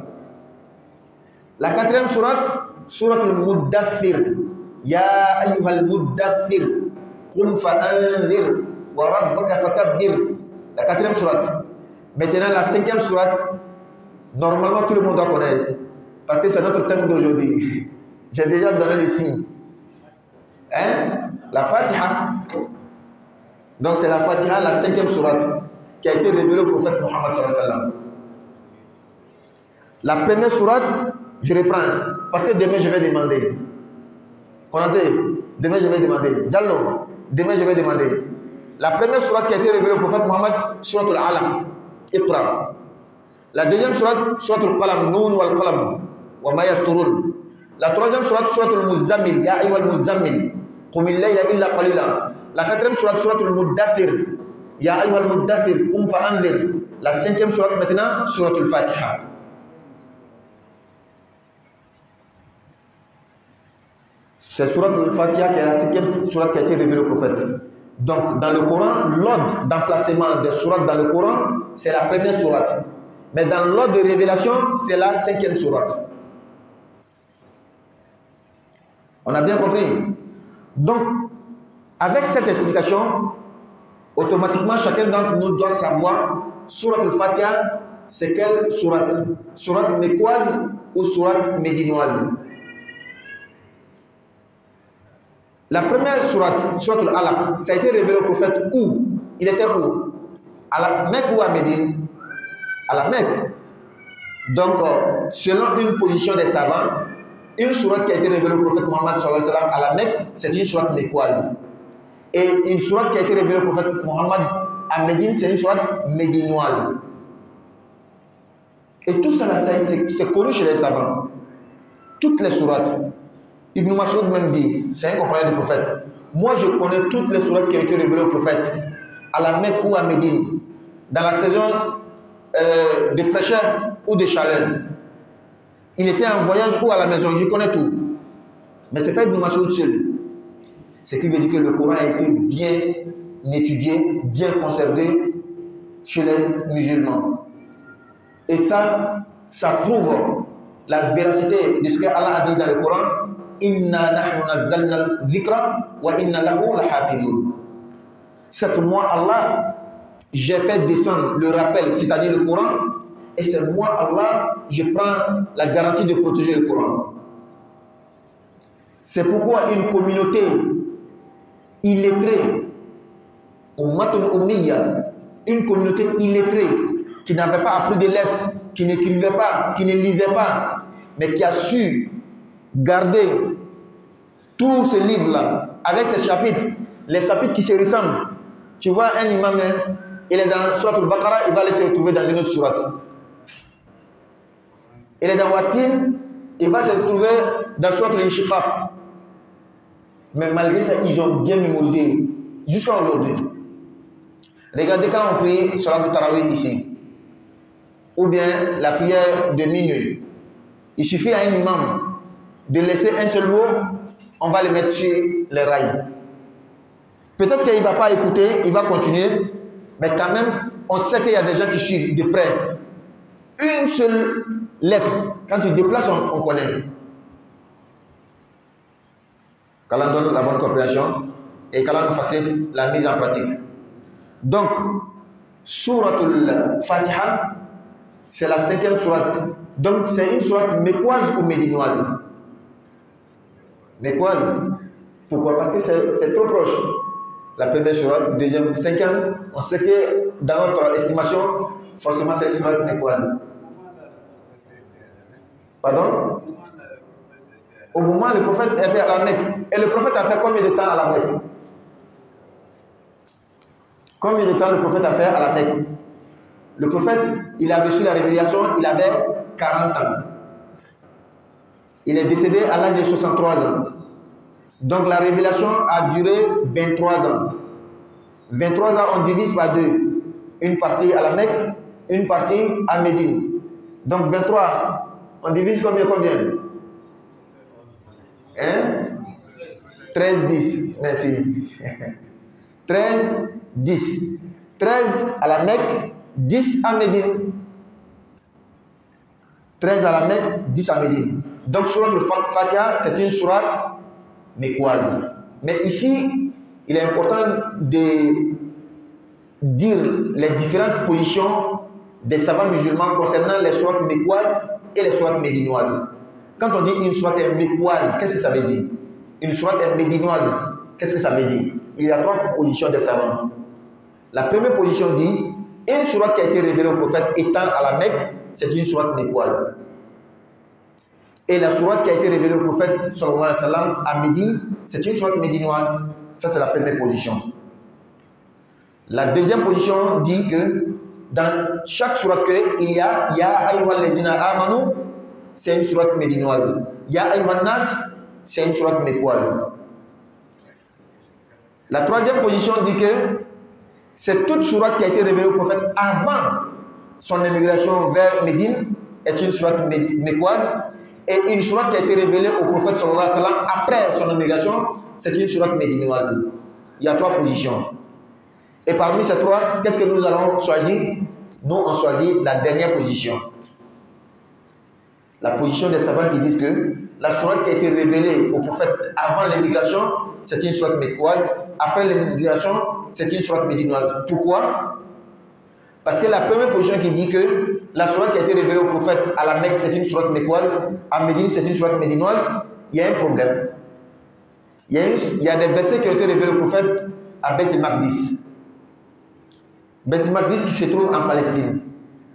La quatrième sourate, Suratul Muddathir. Ya ayyuhal muddathir, qum fa'anzir wa rabbaka fakabbir. La quatrième sourate. Maintenant la cinquième sourate, normalement tout le monde doit connaître, parce que c'est notre thème d'aujourd'hui. J'ai déjà donné le signe. Hein? La Fatiha. Donc c'est la Fatiha, la cinquième sourate, qui a été révélée au prophète Mohammed sallallahu alayhi wa sallam. La première sourate, je reprends, parce que demain je vais demander. Connantez, demain je vais demander. Diallo, demain je vais demander. La première sourate qui a été révélée au prophète Mohammed, Surat al-Alaq, Iqra. La deuxième sourate, Surat al-Qalam, Noun wal Qalam, wa ma yasturun. La troisième sourate, Surat al-Muzammil, Ya ayyuhal muzammil, qumil layla illa qalila. La quatrième sourate, Surat al-Muddathir, Ya ayyuhal muddathir, qum fa'anzir. La cinquième sourate maintenant, Surat al-Fatiha. C'est Surat al-Fatiha qui est la cinquième sourate qui a été révélée au prophète. Donc, dans le Coran, l'ordre d'emplacement des sourates dans le Coran, c'est la première sourate. Mais dans l'ordre de révélation, c'est la cinquième sourate. On a bien compris? Donc, avec cette explication, automatiquement, chacun d'entre nous doit savoir Surat al-Fatiha, c'est quelle sourate? Sourate mécoise ou sourate médinoise? La première sourate, Surat al-Alaq, ça a été révélé au prophète où? Il était où? À la Mecque ou à Médine? À la Mecque. Donc, selon une position des savants, une sourate qui a été révélée au prophète Mohammed sallallahu alayhi wa sallam à la Mecque, c'est une sourate mécoise. Et une sourate qui a été révélée au prophète Mohammed à Médine, c'est une sourate médinoise. Et tout ça, c'est connu chez les savants. Toutes les sourates. Ibn Mas'ud même dit, c'est un compagnon du prophète. Moi, je connais toutes les sourates qui ont été révélées au prophète, à la Mecque ou à Médine, dans la saison de fraîcheur ou de chaleur. Il était en voyage ou à la maison, je connais tout. Mais ce n'est pas Ibn Mas'ud seul. Ce qui veut dire que le Coran a été bien étudié, bien conservé chez les musulmans. Et ça prouve la véracité de ce que Allah a dit dans le Coran. Inna nahnu nazzalna dhikra wa inna lahu lahafidun. C'est moi Allah, j'ai fait descendre le rappel, c'est-à-dire le Coran, et c'est moi Allah, je prends la garantie de protéger le Coran. C'est pourquoi une communauté illettrée, une communauté illettrée qui n'avait pas appris des lettres, qui n'écrivait pas, qui ne lisait pas, mais qui a su garder tous ces livres-là, avec ces chapitres, les chapitres qui se ressemblent. Tu vois un imam, il est dans Surat al-Baqarah, il va aller se retrouver dans une autre sourate. Il est dans Watin, il va se retrouver dans Surat al-Inshiqaq. Mais malgré ça, ils ont bien mémorisé jusqu'à aujourd'hui. Regardez quand on prie Salat al-Tarawih ici, ou bien la prière de minuit. Il suffit à un imam de laisser un seul mot, on va le mettre sur les rails. Peut-être qu'il ne va pas écouter, il va continuer, mais quand même, on sait qu'il y a des gens qui suivent de près. Une seule lettre, quand tu déplaces, on connaît. Qu'Allah donne la bonne compréhension et qu'Allah nous facilite la mise en pratique. Donc, Suratul Fatiha, c'est la cinquième sourate. Donc, c'est une sourate mécoise ou médinoise? Mécoise. Pourquoi? Parce que c'est trop proche. La première sourate, deuxième, cinquième, on sait que dans notre estimation, forcément c'est une sourate mécoise. Pardon? Au moment où le prophète était à la Mecque. Et le prophète a fait combien de temps à la Mecque? Combien de temps le prophète a fait à la Mecque? Le prophète, il a reçu la révélation, il avait 40 ans. Il est décédé à l'âge de 63 ans. Donc la révélation a duré 23 ans. 23 ans, on divise par deux. Une partie à la Mecque, une partie à Médine. Donc 23, on divise combien? Hein? 13, 10. Merci. 13, 10. 13 à la Mecque, 10 à Médine. 13 à la Mecque, 10 à Médine. Donc, surat al-Fatiha, c'est une surat mécoise. Mais ici, il est important de dire les différentes positions des savants musulmans concernant les sourates mécoises et les sourates médinoises. Quand on dit une sourate mécoise, qu'est-ce que ça veut dire? Une sourate médinoise, qu'est-ce que ça veut dire? Il y a trois positions des savants. La première position dit, une sourate qui a été révélée au prophète étant à la Mecque, c'est une sourate mécoise. Et la sourate qui a été révélée au prophète sallallahu alayhi wa sallam à Médine, c'est une sourate médinoise. Ça, c'est la première position. La deuxième position dit que dans chaque sourate il y a Ya ayyuhal lezina amanu, c'est une sourate médinoise. Ya ayyuhan nas, c'est une sourate mécoise. La troisième position dit que c'est toute sourate qui a été révélée au prophète avant son émigration vers Médine est une sourate mécoise. Et une sourate qui a été révélée au prophète sallallahu alayhi wa sallam après son émigration, c'est une sourate médinoise. Il y a trois positions. Et parmi ces trois, qu'est-ce que nous allons choisir? Nous, on choisit la dernière position. La position des savants qui disent que la sourate qui a été révélée au prophète avant l'émigration, c'est une sourate mécoise. Après l'émigration, c'est une sourate médinoise. Pourquoi? Parce que la première position qui dit que la sourate qui a été révélée au prophète à la Mecque, c'est une sourate mécoise, à Médine, c'est une sourate médinoise, il y a un problème. Il y a des versets qui ont été révélés au prophète à Beth el-Maqdis. Beth el-Maqdis qui se trouve en Palestine.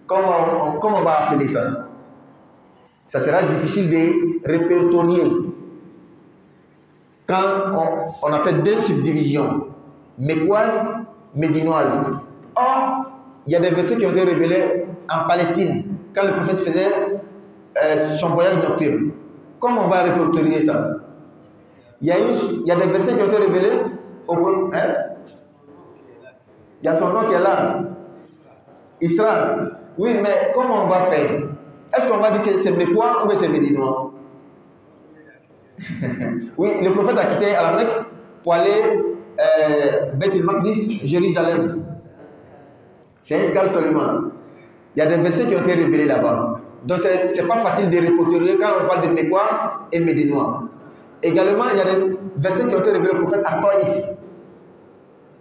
Comment on va appeler ça? Ça sera difficile de répertorier. Quand on a fait deux subdivisions, mécoise, médinoise. Or, il y a des versets qui ont été révélés en Palestine, quand le prophète faisait son voyage nocturne. Comment on va répertorier ça? Il y a des versets qui ont été révélés au prophète. Hein? Il y a son nom qui est là. Israël. Oui, mais comment on va faire? Est-ce qu'on va dire que c'est mécois ou c'est médinois? Oui, le prophète a quitté à la Mecque pour aller Beth el-Maqdis, Jérusalem. C'est un escale seulement. Il y a des versets qui ont été révélés là-bas. Donc, ce n'est pas facile de répertorier quand on parle de mécois et médinois. Également, il y a des versets qui ont été révélés au prophète à Taïf.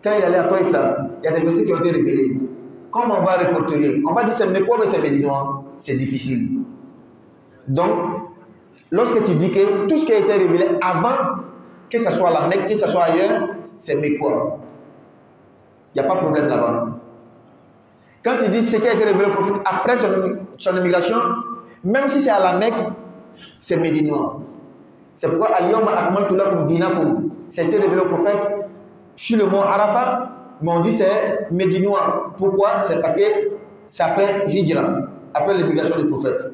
Quand il allait à Taïf, il y a des versets qui ont été révélés. Comment on va répertorier? On va dire c'est mécois mais c'est médinois. C'est difficile. Donc, lorsque tu dis que tout ce qui a été révélé avant, que ce soit à la Mecque, que ce soit ailleurs, c'est mécois. Il n'y a pas de problème là-bas. Quand tu dis ce qui a été révélé au prophète après son immigration, même si c'est à la Mecque, c'est médinois. C'est pourquoi Al-Yawma akmaltu lakum dinakum, c'est été révélé au prophète sur le mont Arafat, mais on dit c'est médinois. Pourquoi? C'est parce que c'est après Hijra, après l'immigration du prophète.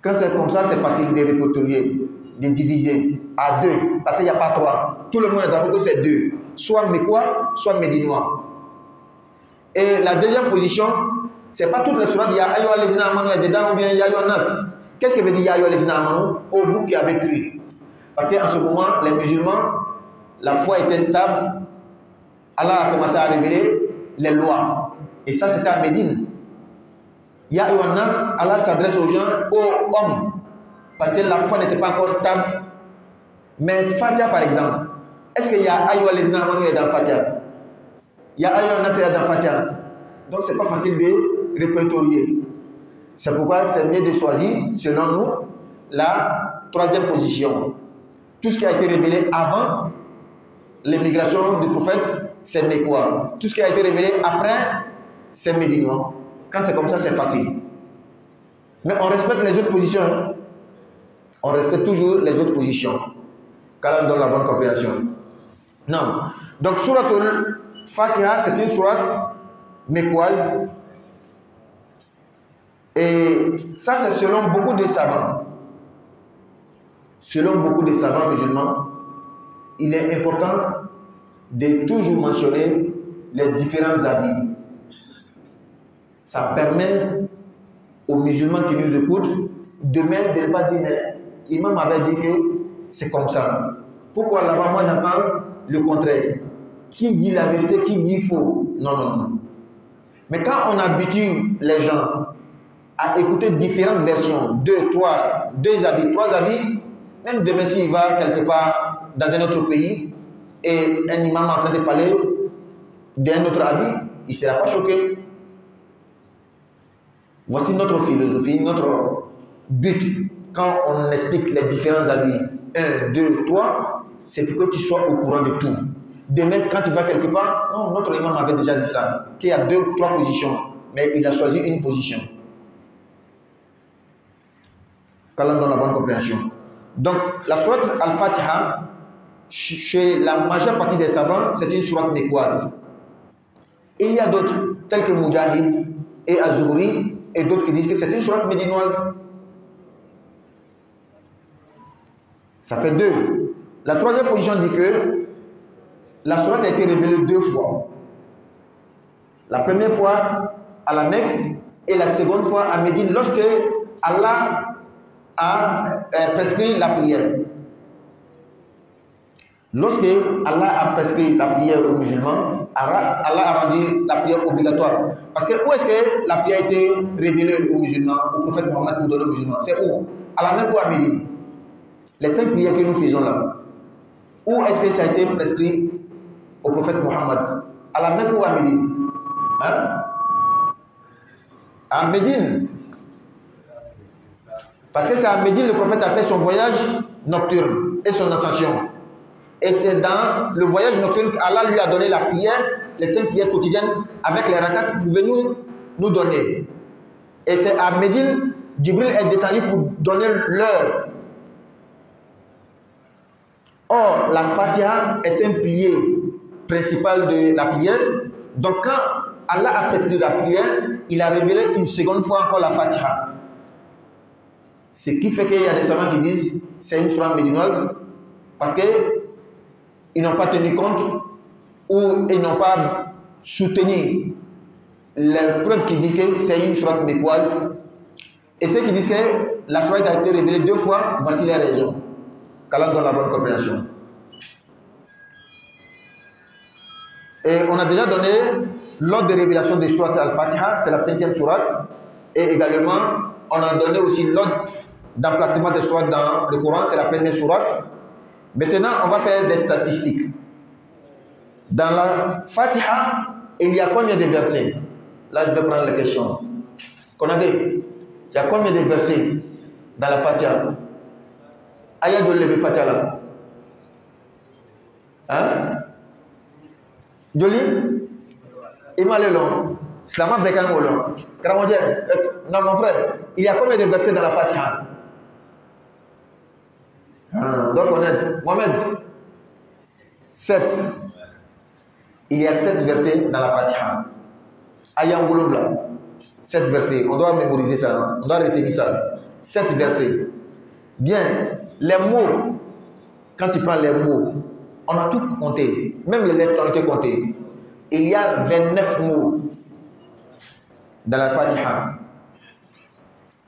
Quand c'est comme ça, c'est facile de répertorier, de diviser à deux, parce qu'il n'y a pas trois. Tout le monde est d'accord que c'est deux, soit mécois, soit médinois. Et la deuxième position, c'est pas toutes les sourates, il y a Ayyuha lezina amanu et dedans, ou bien Ya ayyuhan nas. Qu'est-ce que veut dire Ya ayyuha lezina amanu? Oh, vous qui avez cru. Parce qu'en ce moment, les musulmans, la foi était stable. Allah a commencé à révéler les lois. Et ça, c'était à Médine. Ya ayyuhan nas, Allah s'adresse aux gens, aux hommes. Parce que la foi n'était pas encore stable. Mais Fatiha, par exemple, est-ce qu'il y a Ayyuha lezina amanu et dans Fatiha? Il y a ayyuhan nas et dans Fatiha. Donc, ce n'est pas facile de répertorier. C'est pourquoi c'est mieux de choisir, selon nous, la troisième position. Tout ce qui a été révélé avant l'émigration du prophète, c'est mécois. Tout ce qui a été révélé après, c'est médinois. Quand c'est comme ça, c'est facile. Mais on respecte les autres positions. On respecte toujours les autres positions. Car on donne la bonne compréhension. Non. Donc, Suratul Fatiha, c'est une sourate mécoise. Et ça, c'est selon beaucoup de savants. Selon beaucoup de savants musulmans, il est important de toujours mentionner les différents avis. Ça permet aux musulmans qui nous écoutent demain de ne pas dire mais l'imam avait dit que c'est comme ça. Pourquoi là-bas, moi j'entends le contraire? Qui dit la vérité, qui dit faux? Non, non, non. Mais quand on habitue les gens à écouter différentes versions, deux avis, trois avis, même demain s'il va quelque part dans un autre pays et un imam est en train de parler d'un autre avis, il ne sera pas choqué. Voici notre philosophie, notre but quand on explique les différents avis, 1, 2, 3, c'est pour que tu sois au courant de tout. Demain, quand tu vas quelque part, non, notre imam avait déjà dit ça, qu'il y a 2 ou 3 positions, mais il a choisi une position. Qu'Allah donne la bonne compréhension. Donc, la sourate Al-Fatiha, chez la majeure partie des savants, c'est une sourate mécoise. Et il y a d'autres, tels que Mujahid et Az-Zuhri, et d'autres qui disent que c'est une sourate médinoise. Ça fait 2. La troisième position dit que la sourate a été révélée 2 fois. La première fois à la Mecque et la seconde fois à Médine, lorsque Allah a prescrit la prière. Lorsque Allah a prescrit la prière aux musulmans, Allah a rendu la prière obligatoire. Parce que où est-ce que la prière a été révélée aux musulmans, au prophète Mohammed pour donner aux musulmans? C'est où? À la Mecque ou à Médine? Les 5 prières que nous faisons là, où est-ce que ça a été prescrit au prophète Mohammed? À la Mecque ou à Médine? Hein? À Médine. Parce que c'est à Médine le prophète a fait son voyage nocturne et son ascension. Et c'est dans le voyage nocturne qu'Allah lui a donné la prière, les 5 prières quotidiennes avec les rakats qu'il pouvait nous donner. Et c'est à Médine, Jibril est descendu pour donner l'heure. Or, la Fatiha est un pilier principal de la prière. Donc, quand Allah a prescrit la prière, il a révélé une seconde fois encore la Fatiha. Ce qui fait qu'il y a des savants qui disent que c'est une sourate médinoise parce qu'ils n'ont pas tenu compte ou ils n'ont pas soutenu les preuves qui disent que c'est une sourate mécoise. Et ceux qui disent que la sourate a été révélée 2 fois, voici les raisons. Qu'Allah donne la bonne compréhension. Et on a déjà donné l'ordre de révélation des sourates Al-Fatiha, c'est la 5e sourate. Et également, on a donné aussi l'ordre d'emplacement des sourates dans le Coran, c'est la 1re sourate. Maintenant, on va faire des statistiques. Dans la Fatiha, il y a combien de versets? Là, je vais prendre la question. Il y a combien de versets dans la Fatiha? Ayat de lever Fatiha là. Hein? Joli? Imalelon. Slama Bekangolon. Non, mon frère, il y a combien de versets dans la Fatiha? Donc on est. Mohamed? 7. Il y a 7 versets dans la Fatiha. Ayangolon là. 7 versets. On doit mémoriser ça, non? On doit retenir ça. 7 versets. Bien. Les mots, quand tu prends les mots, on a tout compté. Même les lettres ont été comptées. Il y a 29 mots dans la Fatiha.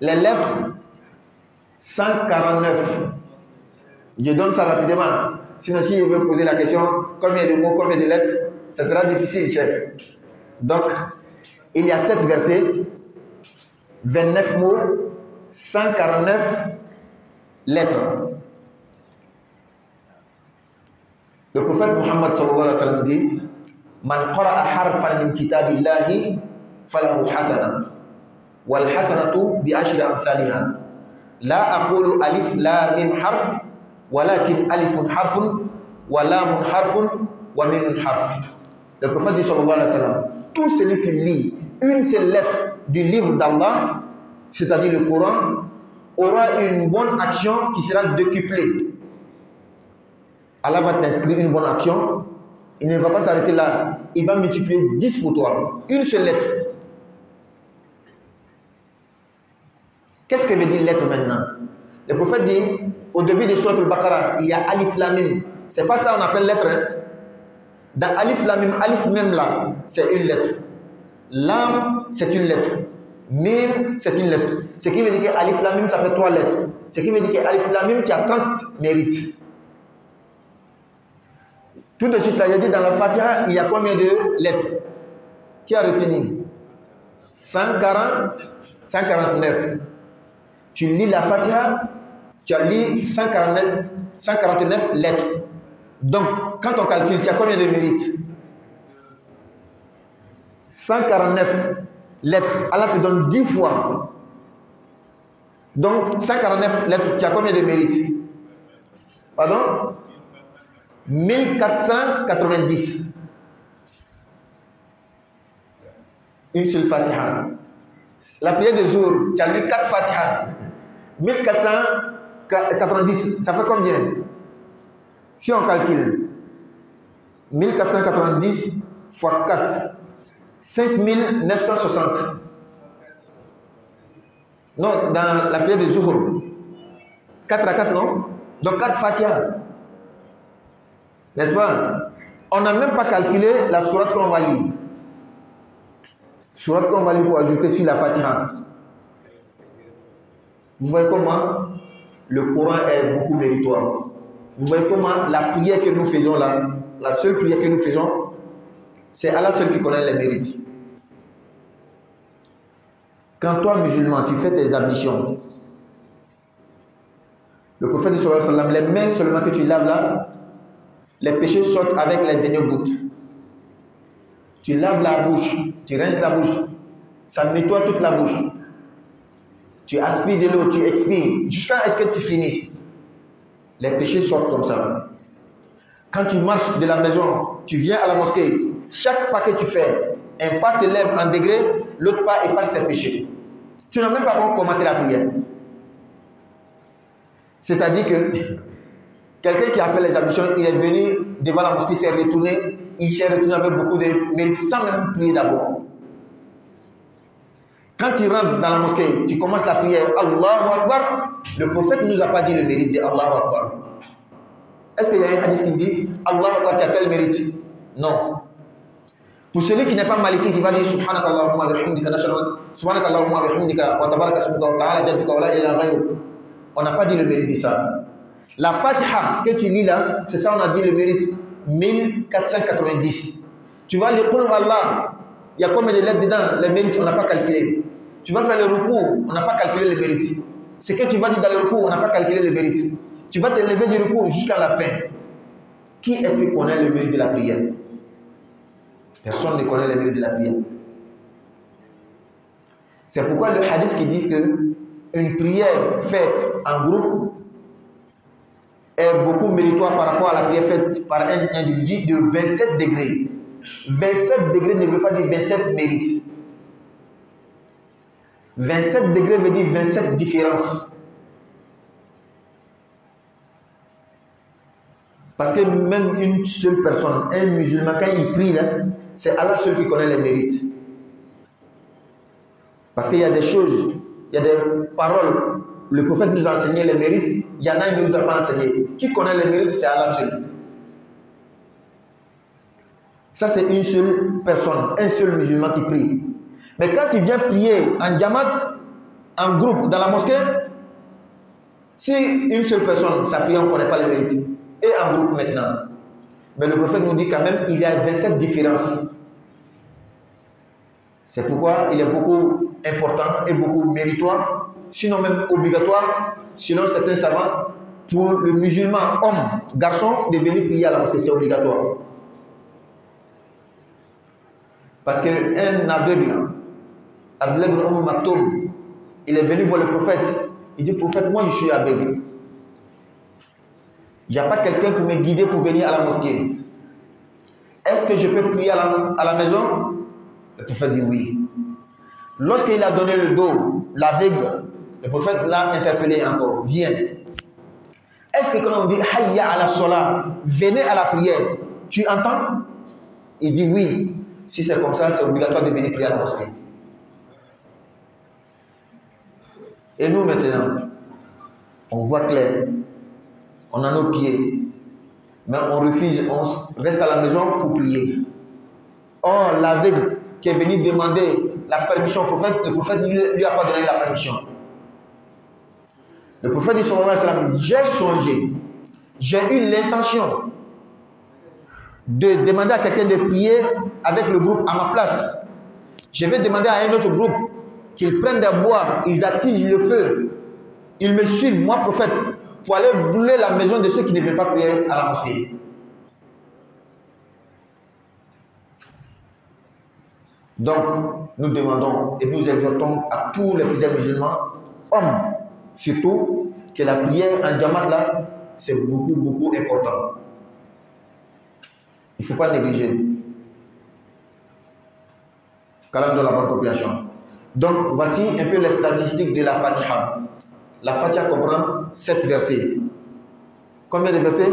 Les lettres, 149. Je donne ça rapidement. Sinon, si je veux poser la question, combien de mots, combien de lettres, ça sera difficile, chef. Donc, il y a 7 versets, 29 mots, 149 lettres. Le prophète Muhammad sallallahu alayhi wa sallam dit: Man qara'a harfan min kitabillahi falahu hasana wal hasanatu bi ashri amsalha la aqulu alif lam mim harf walakin alifun harfun wa lamun harfun wa mimun harf. Le prophète dit sallallahu alayhi wa sallam, tout celui qui lit une seule lettre du livre d'Allah, c'est-à-dire le Coran, aura une bonne action qui sera décuplée. Allah va t'inscrire une bonne action il ne va pas s'arrêter là. Il va multiplier 10 pour toi. Une seule lettre. Qu'est-ce que veut dire lettre maintenant? Le prophète dit, au début de Surat al-Baqarah, il y a Alif Lam Mim. C'est pas ça qu'on appelle lettre. Hein? Dans Alif Lam Mim, Alif même là, c'est une lettre. Lam, c'est une lettre. Mim, c'est une lettre. Ce qui veut dire que Alif Lam Mim, ça fait 3 lettres. Ce qui veut dire que Alif Lam Mim, tu as 30 mérites. Tout de suite, là, il a dit dans la Fatiha, il y a combien de lettres? Qui a retenu? 149. Tu lis la Fatiha, tu as lu 149 lettres. Donc, quand on calcule, tu as combien de mérites? 149 lettres. Allah te donne 10 fois. Donc, 149 lettres, tu as combien de mérites? Pardon? 1490. Une seule Fatiha. La prière de jour, tu as lu 4 Fatiha. 1490, ça fait combien? Si on calcule 1490 fois 4, 5960. Non, dans la prière de jour, 4 à 4, non? Donc 4 Fatiha. N'est-ce pas? On n'a même pas calculé la sourate qu'on va lire. Sourate qu'on va lire pour ajouter sur la Fatiha. Vous voyez comment le Coran est beaucoup méritoire. Vous voyez comment la prière que nous faisons là, la seule prière que nous faisons, c'est Allah seul qui connaît les mérites. Quand toi, musulman, tu fais tes ablutions, le prophète sallallahu alayhi wa sallam, les mains seulement que tu laves là, les péchés sortent avec les dernières gouttes. Tu laves la bouche, tu rinces la bouche, ça nettoie toute la bouche. Tu aspires de l'eau, tu expires, jusqu'à ce que tu finisses. Les péchés sortent comme ça. Quand tu marches de la maison, tu viens à la mosquée, chaque pas que tu fais, un pas te lève en degré, l'autre pas efface tes péchés. Tu n'as même pas encore commencé la prière. C'est-à-dire que quelqu'un qui a fait les ablutions, il est venu devant la mosquée, il s'est retourné avec beaucoup de mérite sans même prier d'abord. Quand tu rentres dans la mosquée, tu commences la prière, Allahu Akbar, le prophète ne nous a pas dit le mérite de Allahu Akbar. Est-ce qu'il y a un hadith qui dit Allahu Akbar, tu as tel mérite? Non. Pour celui qui n'est pas maliki, qui va dire Subhanakallahumma wa bihamdika, Subhanakallahumma wa bihamdika, wa tabaraka ismuka wa ta'ala jadduka wa la ilaha ghayruk. On n'a pas dit le mérite de ça. La Fatiha que tu lis là, c'est ça on a dit le mérite 1490. Tu vas lire Qul Allah, il y a combien de lettres dedans? Les mérites, on n'a pas calculé. Tu vas faire le recours, on n'a pas calculé le mérite. Ce que tu vas dire dans le recours, on n'a pas calculé le mérite. Tu vas te lever du recours jusqu'à la fin. Qui est-ce qui connaît le mérite de la prière? Personne ne connaît le mérite de la prière. C'est pourquoi le hadith qui dit que une prière faite en groupe est beaucoup méritoire par rapport à la prière faite par un individu de 27 degrés. 27 degrés ne veut pas dire 27 mérites. 27 degrés veut dire 27 différences. Parce que même une seule personne, un musulman, quand il prie, c'est Allah seul qui connaît les mérites. Parce qu'il y a des choses, il y a des paroles, le prophète nous a enseigné les mérites, il y en a qui ne nous a pas enseigné. Qui connaît les mérites, c'est Allah seul. Ça, c'est une seule personne, un seul musulman qui prie. Mais quand tu viens prier en Jamaat, en groupe, dans la mosquée, si une seule personne, sa prière, on ne connaît pas les mérites. Et en groupe maintenant. Mais le prophète nous dit quand même qu'il y a 27 différences. C'est pourquoi il est beaucoup important et beaucoup méritoire, sinon même obligatoire, selon certains savants, pour le musulman, homme, garçon, de venir prier à la mosquée, c'est obligatoire. Parce qu'un aveugle, Abdullah ibn Maktoum, il est venu voir le prophète. Il dit, prophète, moi je suis aveugle. Il n'y a pas quelqu'un pour me guider pour venir à la mosquée. Est-ce que je peux prier à la maison? Le prophète dit oui. Lorsqu'il a donné le dos, l'aveugle, le prophète l'a interpellé encore. Viens. Est-ce que quand on dit Hayya ala Salah, venez à la prière, Tu entends? Il dit oui. Si c'est comme ça, c'est obligatoire de venir prier à la mosquée. Et nous maintenant, on voit clair, on a nos pieds, mais on refuse, on reste à la maison pour prier. Or, l'aveugle qui est venu demander la permission au prophète, le prophète ne lui a pas donné la permission. Le prophète dit sallallahu alayhi wa sallam, j'ai songé, j'ai eu l'intention de demander à quelqu'un de prier avec le groupe à ma place. Je vais demander à un autre groupe qu'ils prennent des bois, ils attisent le feu, ils me suivent, moi prophète, pour aller brûler la maison de ceux qui ne veulent pas prier à la mosquée. Donc, nous demandons et nous exhortons à tous les fidèles musulmans, hommes surtout, que la prière en Jamaat là, c'est beaucoup important. Il ne faut pas négliger. Qu'Allah donne la bonne compréhension. Donc, voici un peu les statistiques de la Fatiha. La Fatiha comprend 7 versets. Combien de versets?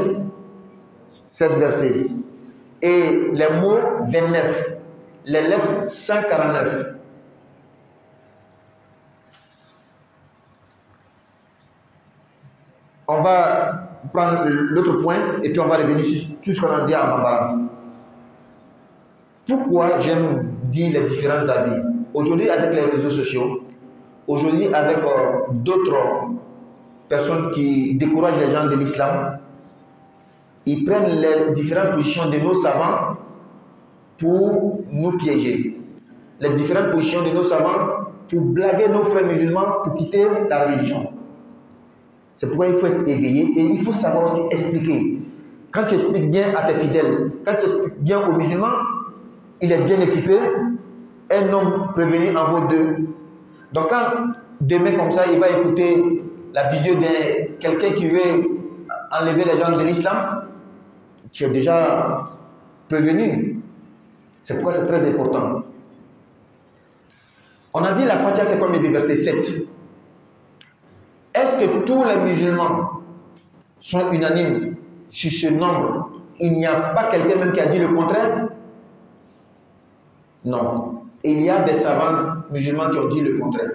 7 versets. Et les mots 29. Les lettres 149. On va prendre l'autre point et puis on va revenir sur tout ce qu'on a dit à Bambara. Pourquoi j'aime dire les différents avis? Aujourd'hui, avec les réseaux sociaux, aujourd'hui, avec d'autres personnes qui découragent les gens de l'islam, ils prennent les différentes positions de nos savants pour nous piéger. Les différentes positions de nos savants pour blaguer nos frères musulmans pour quitter la religion. C'est pourquoi il faut être éveillé et il faut savoir aussi expliquer. Quand tu expliques bien à tes fidèles, quand tu expliques bien aux musulmans, il est bien équipé, un homme prévenu en vaut deux. Donc quand demain comme ça, il va écouter la vidéo de quelqu'un qui veut enlever les gens de l'islam, tu es déjà prévenu. C'est pourquoi c'est très important. On a dit la Fatiha c'est comme le verset 7. Est-ce que tous les musulmans sont unanimes sur ce nombre? Il n'y a pas quelqu'un même qui a dit le contraire? Non. Il y a des savants musulmans qui ont dit le contraire.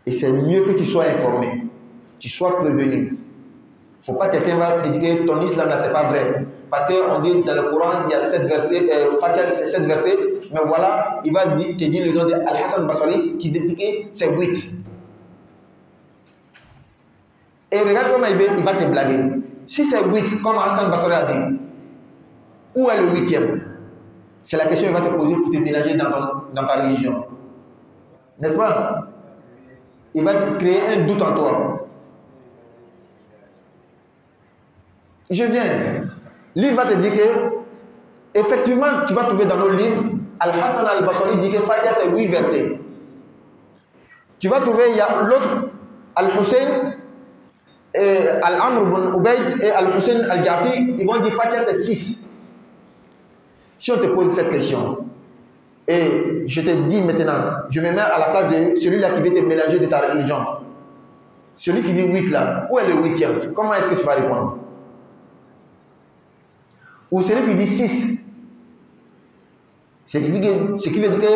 Et c'est mieux que tu sois informé, tu sois prévenu. Il ne faut pas que quelqu'un va te dire que ton islam là c'est pas vrai. Parce qu'on dit dans le Coran, il y a 7 versets, Fatiha c'est 7 versets, mais voilà, il va te dire le nom de Al-Hassan Basri qui dit que c'est 8. Et regarde comment il va te blaguer. Si c'est 8, comme Hassan Basri a dit, où est le 8e? C'est la question qu'il va te poser pour te mélanger dans ta religion. N'est-ce pas? Il va te créer un doute en toi. Je viens. Lui il va te dire que, effectivement, tu vas trouver dans nos livres, Al-Hassan al-Basri dit que Fatiha c'est 8 versets. Tu vas trouver, il y a l'autre, Al-Hussein, Al-Amr ibn Ubayd et Al-Hussein al-Jafi, ils vont dire Fatiha c'est 6. Si on te pose cette question, et je te dis maintenant, je me mets à la place de celui-là qui veut te mélanger de ta religion, celui qui dit 8 là, où est le 8e? Comment est-ce que tu vas répondre? Ou celui qui dit 6, ce qui veut dire que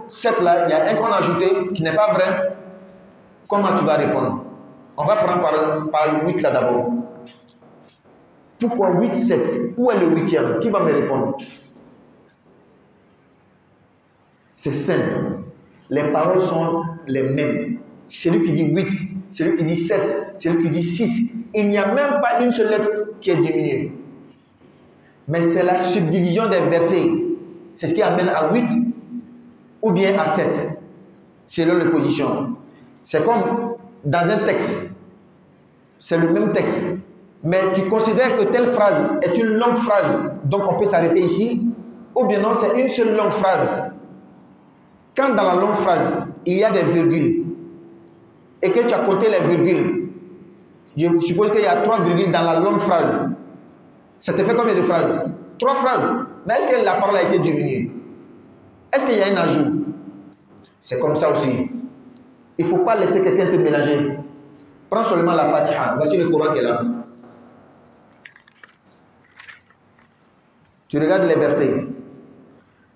7 là, il y a un qu'on a ajouté qui n'est pas vrai, comment tu vas répondre? On va prendre par le 8 là d'abord. Pourquoi 8, 7? Où est le 8e? Qui va me répondre? C'est simple. Les paroles sont les mêmes. Celui qui dit 8, celui qui dit 7, celui qui dit 6, il n'y a même pas une seule lettre qui est diminuée. Mais c'est la subdivision des versets. C'est ce qui amène à 8 ou bien à 7, selon les positions. C'est comme dans un texte. C'est le même texte. Mais tu considères que telle phrase est une longue phrase, donc on peut s'arrêter ici, ou bien non, c'est une seule longue phrase. Quand dans la longue phrase, il y a des virgules, et que tu as compté les virgules, je suppose qu'il y a 3 virgules dans la longue phrase. Ça te fait combien de phrases? 3 phrases. Mais est-ce que la parole a été diminuée? Est-ce qu'il y a un ajout? C'est comme ça aussi. Il ne faut pas laisser quelqu'un te mélanger. Prends seulement la Fatiha. Voici le Coran qui est là. Tu regardes les versets.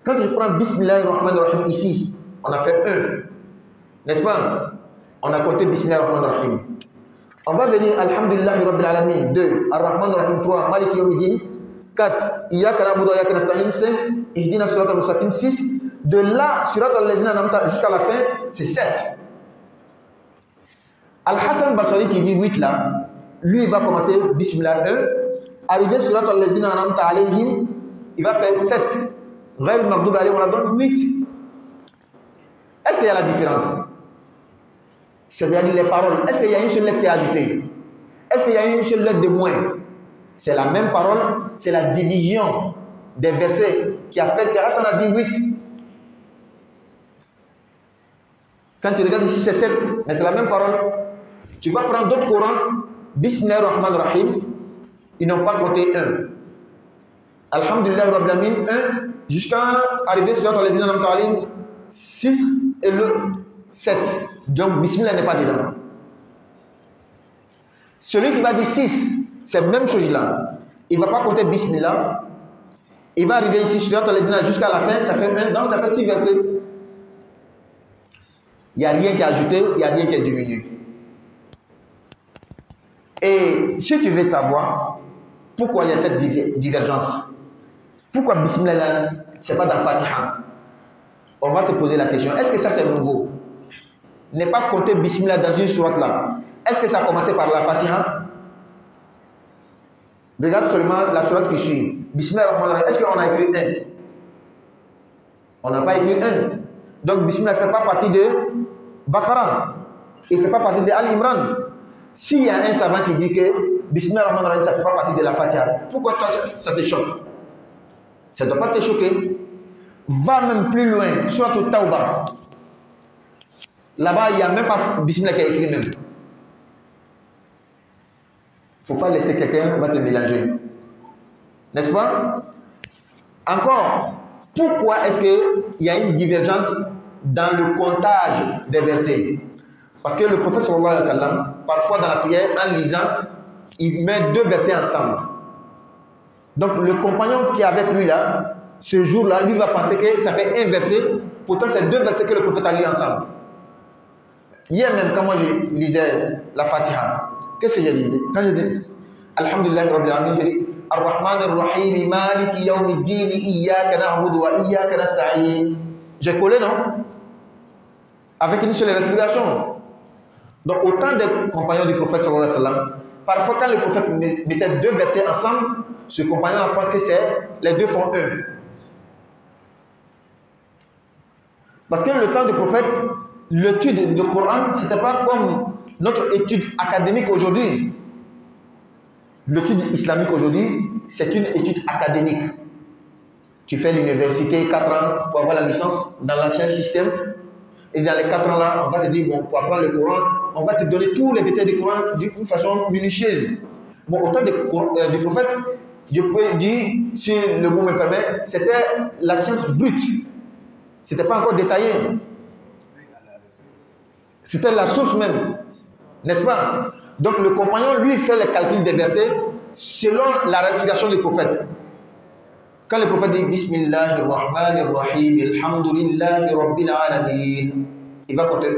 Quand tu prends Bismillahirrahmanirrahim ici, on a fait 1. N'est-ce pas? On a compté Bismillahirrahmanirrahim. On va venir Alhamdulillahi Rabbil Alamin 2, Ar-Rahmanirrahim 3, Maliki Yawmiddin 4, Iyyaka na'budu wa iyyaka nasta'in 5, Ihdina siratal mustaqim 6. De là, siratal ladzina an'amta jusqu'à la fin, c'est 7. Al-Hassan Basri qui dit 8 là, lui il va commencer Bismillah 1, arrivé siratal ladzina an'amta alayhim, il va faire 7. Ghayr maghdub alayhim, on la donne 8. Est-ce qu'il y a la différence? C'est-à-dire les paroles. Est-ce qu'il y a une seule lettre qui est ajoutée? Est-ce qu'il y a une seule lettre de moins? C'est la même parole, c'est la division des versets qui a fait que Hassan a dit 8. Quand tu regardes ici, c'est 7, mais c'est la même parole. Tu vas prendre d'autres Corans, Bismillahirrahmanirrahim, ils n'ont pas compté 1. Alhamdulillah Rabbil Alamin 1, jusqu'à arriver sur les Ladzina an'amta alayhim 6 et le 7. Donc Bismillah n'est pas dedans. Celui qui va dire 6, c'est la même chose là. Il ne va pas compter Bismillah. Il va arriver ici sur les Ladzina jusqu'à la fin, ça fait 1, donc ça fait 6 versets. Il n'y a rien qui est ajouté, il n'y a rien qui est diminué. Et si tu veux savoir pourquoi il y a cette divergence, pourquoi Bismillah, ce n'est pas dans Fatiha, on va te poser la question. Est-ce que ça c'est nouveau? Ne pas compter Bismillah dans une sourate là. Est-ce que ça a commencé par la Fatiha? Regarde seulement la sourate qui suit. Bismillah, est-ce qu'on a écrit 1? On n'a pas écrit 1. Donc Bismillah ne fait pas partie de Baqarah. Il ne fait pas partie de Al-Imran. S'il y a un savant qui dit que Bismillah ça ne fait pas partie de la Fatiha, pourquoi toi ça te choque? Ça ne doit pas te choquer. Va même plus loin, sur le Tawbah. Là-bas, il n'y a même pas Bismillah qui est écrit même. Il ne faut pas laisser quelqu'un va te mélanger. N'est-ce pas? Encore, pourquoi est-ce qu'il y a une divergence dans le comptage des versets? Parce que le prophète sallallahu alayhi wa sallam, parfois dans la prière, en lisant, il met 2 versets ensemble. Donc le compagnon qui est avec lui là, ce jour-là, lui va penser que ça fait un verset, pourtant c'est 2 versets que le prophète a lu ensemble. Hier même, quand moi je lisais la Fatiha, qu'est-ce que j'ai dit? Quand je dis Alhamdulillah Rabbil Alamin, j'ai dit Ar-Rahman Ar-Rahim, Maliki Yawmiddin, Iyyaka na'budu wa iyyaka nasta'in. J'ai collé, non? Avec une seule respiration. Donc, autant des compagnons du prophète sallallahu alayhi wa sallam, parfois quand le prophète mettait 2 versets ensemble, ce compagnon pense que les 2 font 1. Parce que le temps du prophète, l'étude du Coran, ce n'était pas comme notre étude académique aujourd'hui. L'étude islamique aujourd'hui, c'est une étude académique. Tu fais l'université 4 ans pour avoir la licence dans l'ancien système. Et dans les 4 ans là, on va te dire, bon, pour apprendre le Coran, on va te donner tous les détails du Coran d'une façon minutieuse. Bon, au temps du prophète, je peux dire, si le mot me permet, c'était la science brute. Ce n'était pas encore détaillé. C'était la source même. N'est-ce pas? Donc le compagnon, lui, fait le calcul des versets selon la respiration du prophète. Quand le prophète dit Bismillahirrahmanirrahim, Alhamdulillahi Rabbil Alamin, il va compter 1.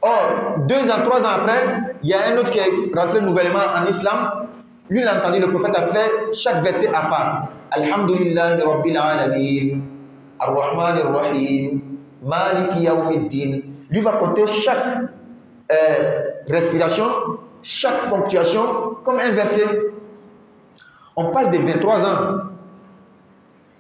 Or, 2 ans, 3 ans après, il y a un autre qui est rentré nouvellement en islam. Lui, il a entendu, le prophète a fait chaque verset à part. Alhamdulillahi Rabbil Alamin, Ar-Rahmanir-Rahim, Maliki Yawmiddin. Lui va compter chaque respiration, chaque ponctuation comme un verset. On parle de 23 ans.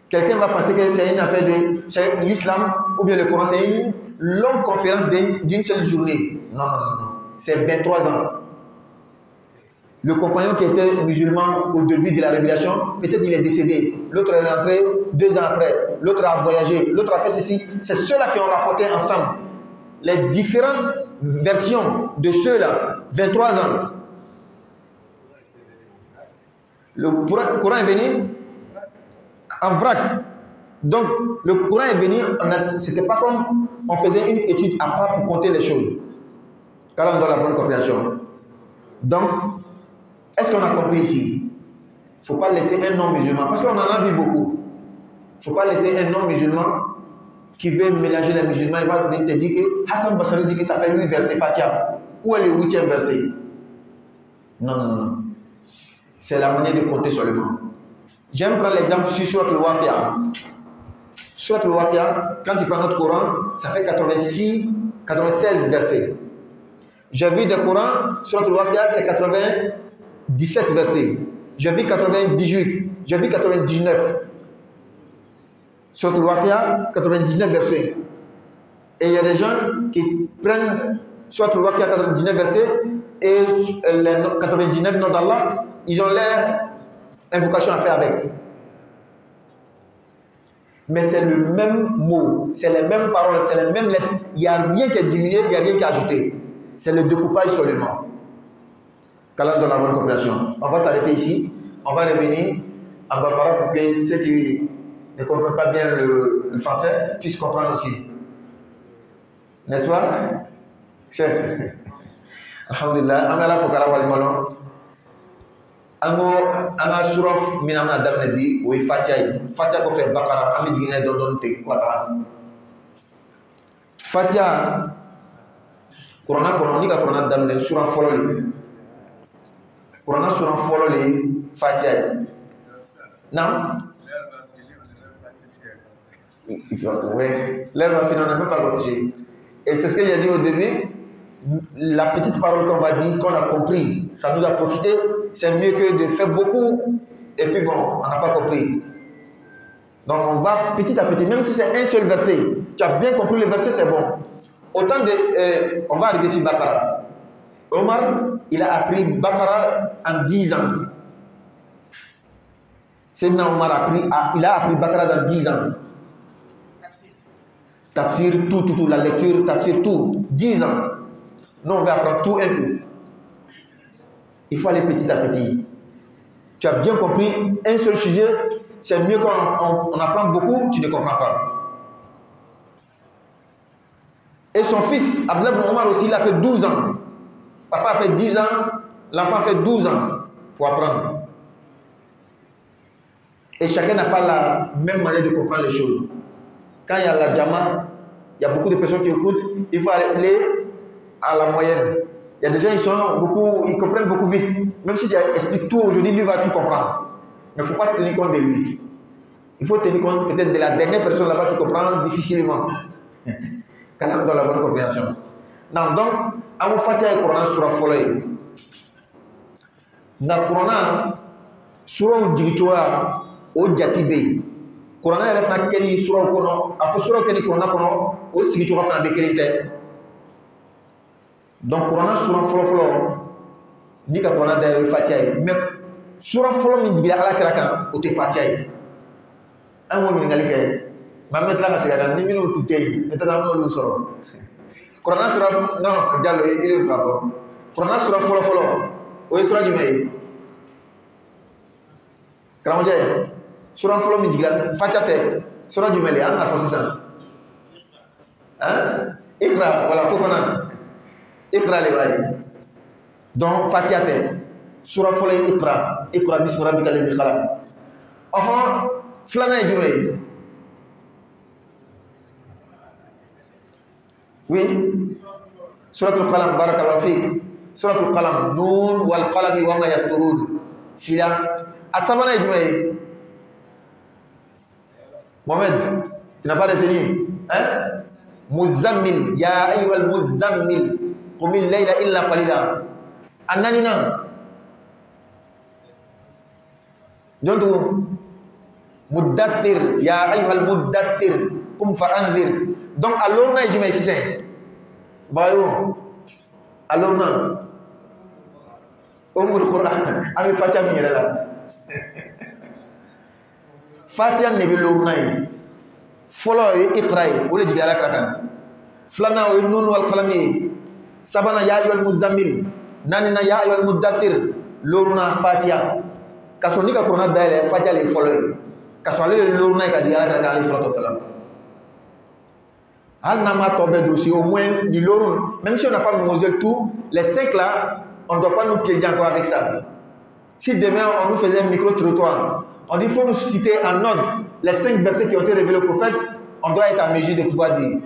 Quelqu'un va penser que c'est une affaire de l'islam ou bien le Coran, c'est une longue conférence d'une seule journée. Non, non, non, non. C'est 23 ans. Le compagnon qui était musulman au début de la révélation, peut-être il est décédé. L'autre est rentré 2 ans après. L'autre a voyagé. L'autre a fait ceci. C'est ceux-là qui ont rapporté ensemble. Les différentes versions de ceux-là, 23 ans. Le Coran est venu en vrac. Donc, le Coran est venu, c'était pas comme on faisait une étude à part pour compter les choses. Car on doit la bonne compréhension. Donc, est-ce qu'on a compris ici? Il ne faut pas laisser un non-musulman, parce qu'on en a vu beaucoup. Il ne faut pas laisser un non-musulman qui veut mélanger les musulmans. Il va te dire que Hassan Basri dit que ça fait 8 versets Fatiha. Où est le 8e verset? Non, non, non. C'est la manière de compter seulement. J'aime prendre l'exemple sur Surat al-Waqi'a. Surat al-Waqi'a, quand tu prends notre Coran, ça fait 96 versets. J'ai vu des Corans, Surat al-Waqi'a, c'est 97 versets. J'ai vu 98, j'ai vu 99. Surat al-Waqi'a, 99 versets. Et il y a des gens qui prennent Surat al-Waqi'a, 99 versets, et les 99 noms d'Allah, ils ont leur invocation à faire avec. Mais c'est le même mot, c'est les mêmes paroles, c'est les mêmes lettres. Il n'y a rien qui est diminué, il n'y a rien qui est ajouté. C'est le découpage seulement. Qu'Allah donne la bonne compréhension. On va s'arrêter ici. On va revenir en Barbara pour que ceux qui ne comprennent pas bien le français puissent comprendre aussi. N'est-ce pas, chef? Alhamdulillah. Angala fokala walimalo. Anga suraf minamna damne bi ou Fatiha. Fatiha ko fait Bakara ami digine don te kwata. Fatiha Qur'an kono ni ka Qur'an damne suraf fololi. Qur'an suraf fololi Fatiha. Non? Oui, l'air va finir, on n'a même pas protégé. Et c'est ce que j'ai dit au début. La petite parole qu'on va dire, qu'on a compris, ça nous a profité. C'est mieux que de faire beaucoup et puis bon, on n'a pas compris. Donc on va petit à petit, même si c'est un seul verset, tu as bien compris le verset, c'est bon. Autant de, on va arriver sur Bakara. Omar, il a appris Bakara en 10 ans. Sayyidina Omar il a appris Bakara dans 10 ans. Tafsir, tout, la lecture, tafsir, tout. 10 ans. Nous, on va apprendre tout un coup. Il faut aller petit à petit. Tu as bien compris, un seul sujet, c'est mieux qu'on apprend beaucoup, tu ne comprends pas. Et son fils, Abdullah ibn Omar aussi, il a fait 12 ans. Papa a fait 10 ans, l'enfant fait 12 ans pour apprendre. Et chacun n'a pas la même manière de comprendre les choses. Quand il y a la Jama, il y a beaucoup de personnes qui écoutent, il faut aller à la moyenne. Il y a des gens ils comprennent beaucoup vite. Même si tu expliques tout aujourd'hui, lui va tout comprendre. Mais il ne faut pas tenir compte de lui. Il faut tenir compte peut-être de la dernière personne là-bas qui comprend difficilement. Quand on donne la bonne compréhension. Non, donc, à vous Fatiha et Coran sur la folie. Dans le Coran, sur le Djigitoa, au Djatibé. Coran est refait quel sur le Coran, à faux sur le Coran, au Djigitoa fait la béquérité. Donc, Coran sur le Folo, ni que Coran est Fatiha. Mais sur le Folo, il dit à la Krakan, au Fatiha. Un mot, il y a ma mettre là, c'est la numéro tout est. Mais t'as un peu solo. Coran sur non, Diallo, il est bravo. Coran sur le Folo, au Isra du May. Kramodje, sur le Folo, il dit Fatiha, sur du May, hein, la force ça. Hein? Ikra, voilà, Fofana. Ikra les bails. Donc, Fatiha, sur le Folo, Ikra, bismillah, bikal khalaq. Enfin, Flana et du May. Oui, Surat al-Qalam, barakallahu fik. Surat al-Qalam, Noun wal qalami wa ma yasturun. Fila, Assamana et Jumaï. Mohamed, tu n'as pas retenu, hein? Muzammil, ya ayyuhal muzammil, qumil layla illa qalila. Annanina. Donc, Muddathir, ya ayyuhal muddathir, qum fa'anzir. Donc, alors, on a dit, mais c'est Bayo, alors, on a Coran, avec Fatiha Mirela. Fatiha Nebilurnaï, Follow Ikrai, ou le Jigala Krakan. Flana ou Nun wal Kalami, Sabana Yayol Muzammil, Nanina Yayol Muddathir, Lurna Fatiha. Kasonika Coran d'ailleurs, Fatiha les follow. Kaswale Lurnaï Kadia Krakan, salam. Al Nama Tobé aussi, au moins, du Lorun. Même si on n'a pas memorisé tout, les 5 là, on ne doit pas nous piéger encore avec ça. Si demain on nous faisait un micro-trottoir, on dit qu'il faut nous citer en ordre les 5 versets qui ont été révélés au prophète, on doit être en mesure de pouvoir dire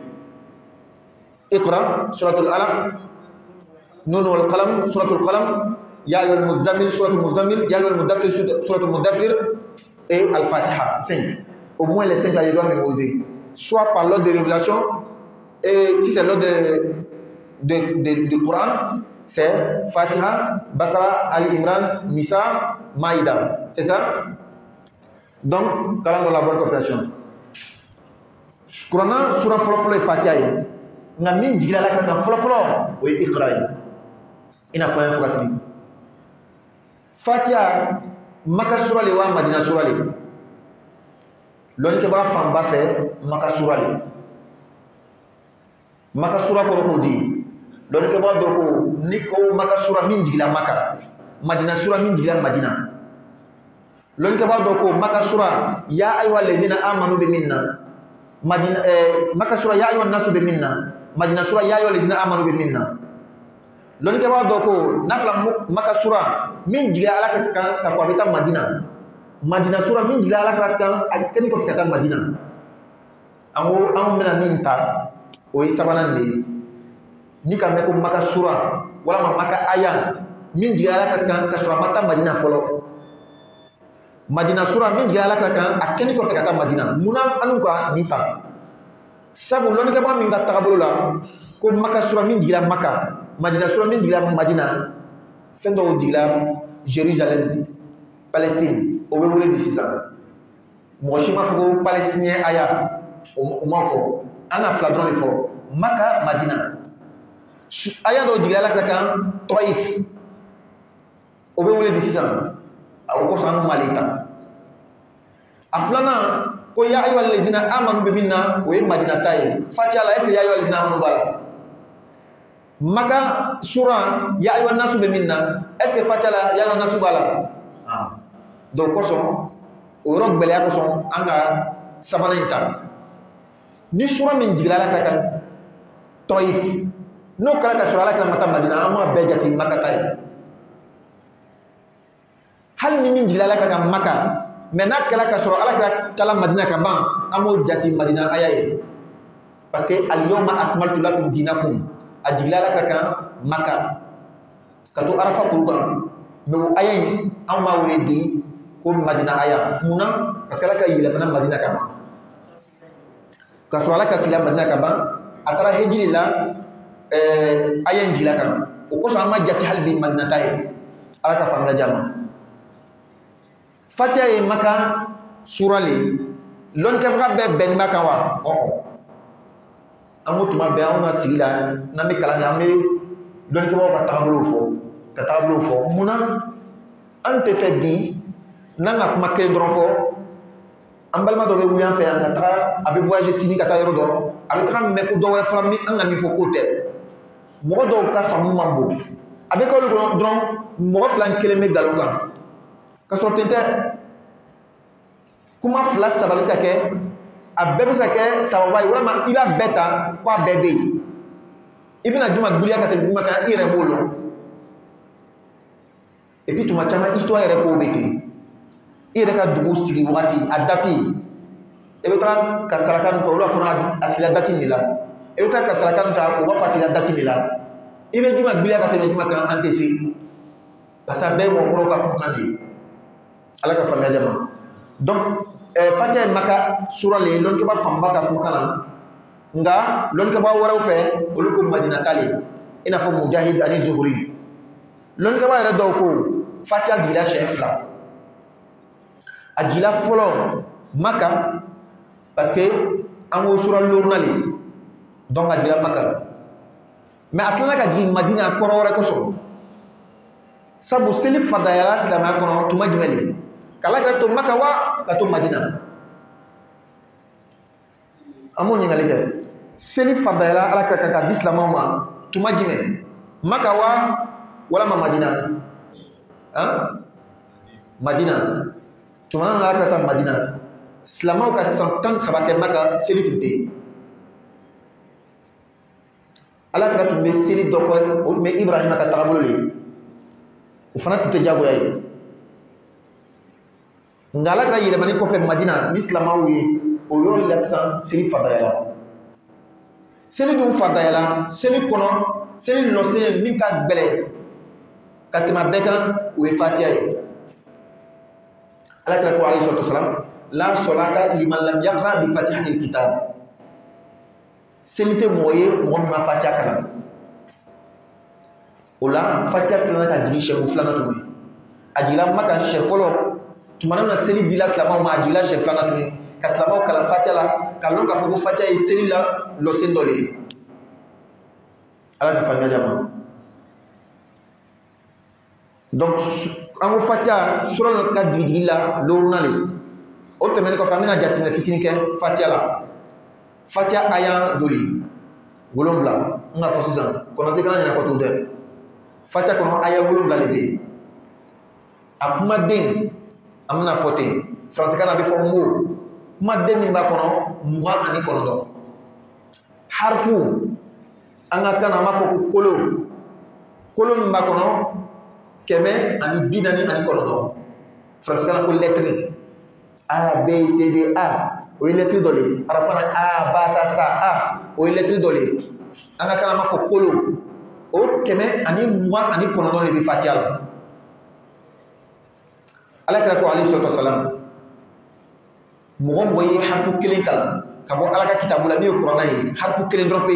Iqra, Suratul Alaq, Nun wal Qalam, Suratul Qalam, Ya ayyuhal Muzammil, Suratul Muzammil, Ya ayyuhal Mudaffir, Suratul Mudaffir et Al-Fatiha. 5. Au moins les 5 là, je dois mémoriser. Soit par l'ordre de révélation, et si c'est l'ordre de Coran, c'est Fatiha, Baqara, Ali Imran, Nisa, Maïda. C'est ça? Donc, quand on a la bonne compréhension. Coran, Surah Folo et Fatiha. On a mis la carte Folo, oui, Iqra. Il a fait un fougatri. Fatiha, Maka Surah le wa Madina Surah le. L'on qui va faire fait Maka Surah le. Maka Surah ko di. L'on qui va doko niko Maka Surah min jigila Maka. Madina Surah min jigila Madina. L'on qui va doko Maka Surah ya ayyuhal ladina amanu bi minna. Madina Maka Surah ya ayyuhan nasu bi minna. Madina Surah ya ayyuhal ladina amanu bi minna. L'on qui va doko nafla Maka Surah min jigila ala ka ko bita Madina. Madina Surah min jigila ala ka ken ko fikata Madina. Ango mena minta o isabanan ne ni ka meko Maka Surah wala Maka aya min jigila ala ka surah mata Madina folo. Madina Surah min jigila ala ka ken ko fikata Madina. Muna anu ko nita. Sabu lon ke ba min ta tagabolo la ko Maka Surah min jigila Maka. Madina Surah min jigila Madina. Fendo jigila Jérusalem, Palestine. O be wole di sisan. Mo shima fo Palestinien aya. O ma fo. Ana fladron le fo. Maka Madina. Aya do jigila la kan Taif. O be wole di sisan. O ko sanu malita. Aflana ko ya ayyuhal ladzina amanu bi minna wa Madina tay. Fatiha la ya ayyuhal ladzina amanu bala. Maka Surah ya ayyuhan nasu bi minna. Est-ce que Fatiha la ya ayyuhan nasu bala? Donc koson o yɔrɔ gbɛlɛya kosɔn an ka sabanan in ta ni sura min jigila ala ka kan Taif n'o kɛra ka sɔrɔ ala ka mata Madina an ma bɛɛ jate Maka ta ye hali ni min jigila ala ka kan Maka mais n'a kɛra ka sɔrɔ ala ka taala Madina ka ban an b'o jate Madina aya ye parce que al-yawma akmaltu lakum dinakum a jigila ala ka kan Maka ka to Arafa kuru kan mais o aya in an b'a wele di ko Madina aya muna parce que ala ka yɛlɛmana Madina ka ban ka sɔrɔ ala ka sila Madina ka ban a taara hejiri la aya in jigila kan o kosɔn an ma jate hali bi Madina ta ye ala ka faamuya di a ma Fatiha ye Maka sura le lɔnnikɛbaga bɛɛ bɛnniba kan wa an ko tuma bɛɛ anw ka sigi la n'an bɛ kalan kɛ an bɛ lɔnnikɛbagaw ka taabolow fɔ ka taabolow fɔ munna an tɛ fɛ bi n'an ka kuma kelen dɔrɔn fɔ an balima dɔ bɛ wuli an fɛ yan ka taga a bɛ voyager sini ka taa yɔrɔ dɔ a bɛ taga mɛn ko dɔ wɛrɛ fɔra an ka min fɔ k'o tɛ mɔgɔ dɔw ka faamu man bon a bɛ kɛ olu kɔnɔ dɔrɔn mɔgɔ fila ni kelen bɛ nkalon kan ka sɔrɔ ten tɛ kuma fila saba bɛ se ka kɛ a bɛɛ bɛ se ka kɛ sababa ye walima i b'a bɛɛ ta ko a bɛɛ bɛ yen i bɛna juma giliya ka tɛmɛ juma kan i yɛrɛ b'o dɔn et puis tuma caman histoire yɛrɛ kow bɛ ten i yɛrɛ ka dugu sigi wagati a dati i bɛ taga karisala kan fɛ olu b'a fɔ a sigila dati de la i bɛ taga karisala kan fɛ o b'a fɔ a sigila dati de la i bɛ juma giliya ka tɛmɛ juma kan an tɛ se parce que a bɛɛ ye mɔgɔkɔrɔw ka kumakan de ye ala ka faamuya di ma donc Fatiha ye Maka sura le lɔnnikɛba fanba ka kumakan na nka lɔnnikɛba wɛrɛw fɛ olu ko Madina ta le i n'a fɔ Mujahid ani Zuhuri lɔnnikɛba yɛrɛ dɔw ko Fatiha jigila siɲɛ 2 a jigila fɔlɔ Maka parce que an ko sura loruna le donc a jigila Maka mais a tilala ka jigin Madina kɔrɔ wɛrɛ kosɔn sabu seli fadayala silamɛya kɔnɔ tuma jumɛn le kala ka to Maka wa ka to Madina an b'o ɲininkali kɛ seli fadayala ala ka kan ka di silamɛw ma tuma jumɛn Maka wa walama Madina Madina tuma na ala ka taa Madina silamɛw ka san 13 kɛ Maka seli tun tɛ yen ala kira tun bɛ seli dɔ kɔ o tun bɛ Ibrahima ka tagabolo le o fana tun tɛ jagoya ye ngala kra yele mani ko fe Madina l'islama wi o yoro la san seli fadaya seli dum fadaya seli kono seli lose min ka gbele katima beka o fatiha ala kra ko alayhi wasallam la salata liman lam yaqra bi fatihatil kitab seli te moye mo ma fatiha kala ola fatiha kala ka digi shefu flana to ajila maka shefolo tumana na seli dila slama ma ajila shefana to ka slama kala fatiha la kalon ka fugo fatiha e seli la lo sendole ala ka fanya jama donc amo fatiha sura ka digi la lo runale o temene ko famina jatine fitini ke fatiha la fatiha aya joli wolonvla nga fosisan kono te kana ko to de fatiha kono aya wolonvla lebe akuma den amna fote français kana be fo mo kuma den min ba kono muwa ani kono do harfu anga kana ma fo kolo kolo min ba kono keme ani binani ani kono do français kana ko lettre a b c d a o lettre dole arapana a bata sa a o lettre dole anga kana ma fo kolo o keme ani muwa ani kono do le be fatiha ala kira ko alayhi salatu wasalam mɔgɔ ye harfu kelen kalan ka bɔ ala ka kitabu la min ye kuranna ye harfu kelen dɔrɔn pe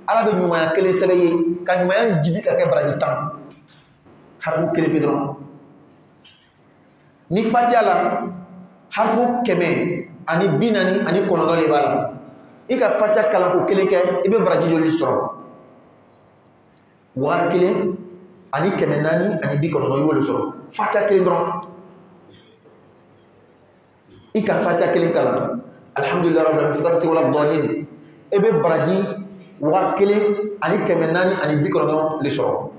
ala bɛ ɲumanya kelen sɛbɛn ye ka ɲumanya jigi ka kɛ baraji 10 harfu kelen pe dɔrɔn ni fatiha la harfu 100 ani 40 ani 9 de b'a la i ka fatiha kalan ko kelen kɛ i bɛ baraji joli sɔrɔ 1000 ani 400 ani 90 i b'olu sɔrɔ fatiha kelen dɔrɔn ika fatiha kelen kala alhamdulillah rabbil alamin fatiha se wala dhalin ebe baraji wa kelen ani 400 ani 90 le soro